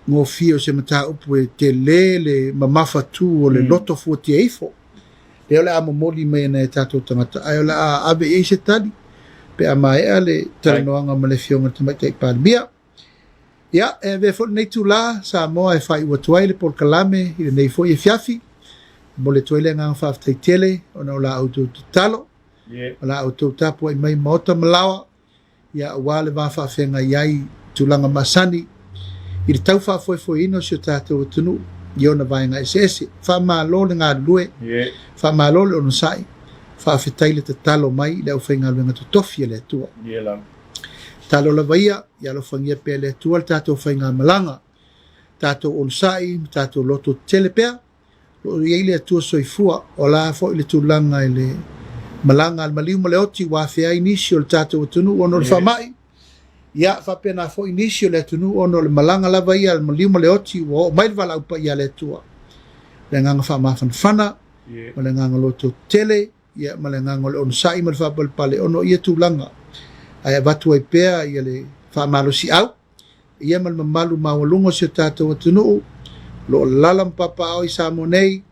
ngofia o se mata upu e te le mamafa tu o le loto fuatia ifo. Le ole a momoli mai na e tatou tangata. Ai ole a ave e se tali. Pe a mai a le talanoanga ma le fionga tamaita i palmia. Ia, e ve fo nei tu la sa moa e fai ua tuai le por kalame i le nei fo i fiafi. Mo le tuai le ngang whaafitai tele o na o la auto talo. O la auto tapu ai mai maota malawa. Ia ua le wa whaafenga iai tulanga masani. I le tau whaafoefo ino si o tātou atunu. I ona vaenga ese. Whaamalo le ngā lue. Whaamalo le ono sai. Whaafetai le te talo mai. Le au whainga luenga tu tofi le atua. Talo la vaia. Ia lo whangia pia le atua le tātou whainga malanga. Tātou ono sai. Tātou loto telepea. Lo iei le atua soifua. O la fo i le tūlanga i le malanga al maliu ma le oti. Wafea inisio le tātou atunu. Ono le whamai. Ia whapena fo inisio le atunu ono le malanga lava ia le maliu ma le oti o mai le wala upa ia le atua. Le nganga whamafan whana, ma le nganga loto tele, ia ma le nganga le ono sai ma le whapalpale ono ia tūlanga. Ai watu ai pēa ia le whamalo si au, ia ma le mamalu mawalungo si o tātou atunu, lo lalam papa au i Samonei,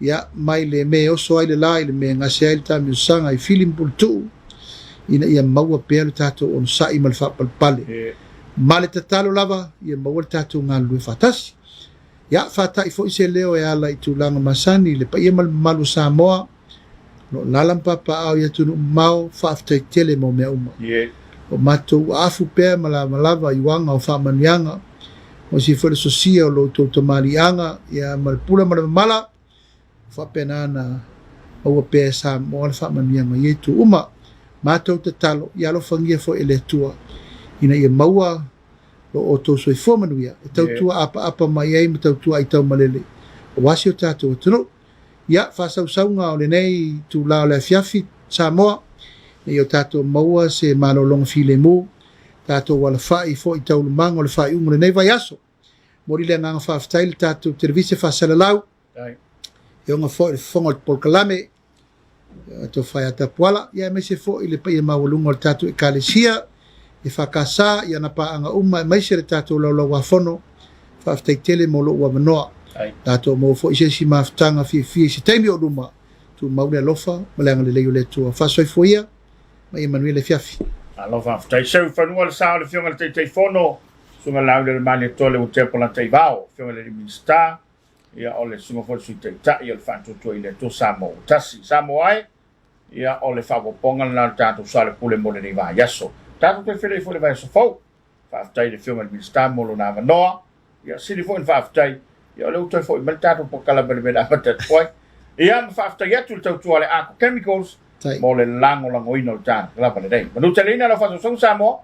ia mai le me oso ai le la, le me ngase ai le tami usanga i filim pultu, ina ia maua pea le tātou ono sai ma le whapalpale. Ma le tatalo lava, ia maua le tātou ngā lue whatasi. Ia whatai fo i se leo e ala i tūlanga masani, le pa ia malu Samoa, no lalam papa au ia tunu mau whaaftai tele mo mea uma. O matou afu pea malava i wanga o whamanianga, o si whare sosia o lo tau tamarianga, ia malpula mala, whapena na maua pea Samoa le whamanianga, ia tu uma, mātou te talo, ia lo whangia fo ele tua. Ina ia maua lo o tau soi fōmanuia. E tau tua apa mai ei, ma tau tua i tau malele. O wasi o tātou atunu. Ia, whasau saunga o le nei tu lao le fiafi, Samoa. Nei o tātou maua se malo longa file mu. Tātou wala whai fo i tau lumanga o le whai ungu le nei vai aso. Mori le nganga whaafitai le tātou televise whasalalau. E onga fo i whonga o polkalame. To fai ata puala ia me se fo ile pa ia mawalunga o tatu e kalesia e whakasa ia na paanga uma mai se tatu lau wa fono whaftai tele mo lo wa manoa tatu mo fo ise si maftanga fi si taimi o luma tu maule lofa malanga le leo le tu fa soi fo ia mai Emanuele Fiafi alofa whaftai sau whanua le sao le fionga le te fono sunga lau le mani tole o te pola te vao fionga le minsta ia ole sunga fo su te ta ia le fanto to ile to Samoa tasi Samoa ai ia ole whapoponga na tātou sale pule mo le va yaso tātou te where fo le vai so fau whaftai le fionga le minsta mo lo na vanoa ia siri fo in whaftai ia ole utoi fo i mel tātou po kalabere me la patat poi ia ma whaftai atu le tau tuale ako chemicals mo le lango ino le tātou kalabere dei manu te leina la whato song Samoa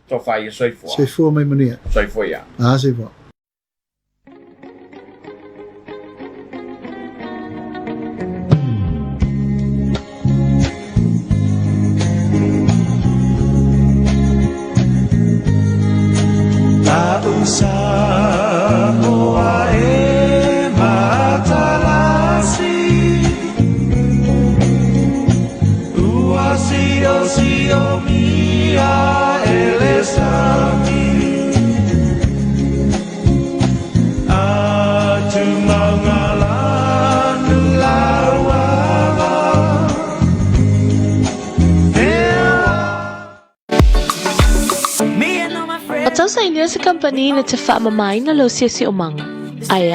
to whai e soifua soifua mai mania soifua ia soifua Samoa e matalasi Ua sio mia elesami Atu mangalanu lawala At sa inyo sa company na sa famamain na lo siya si umanga. Ay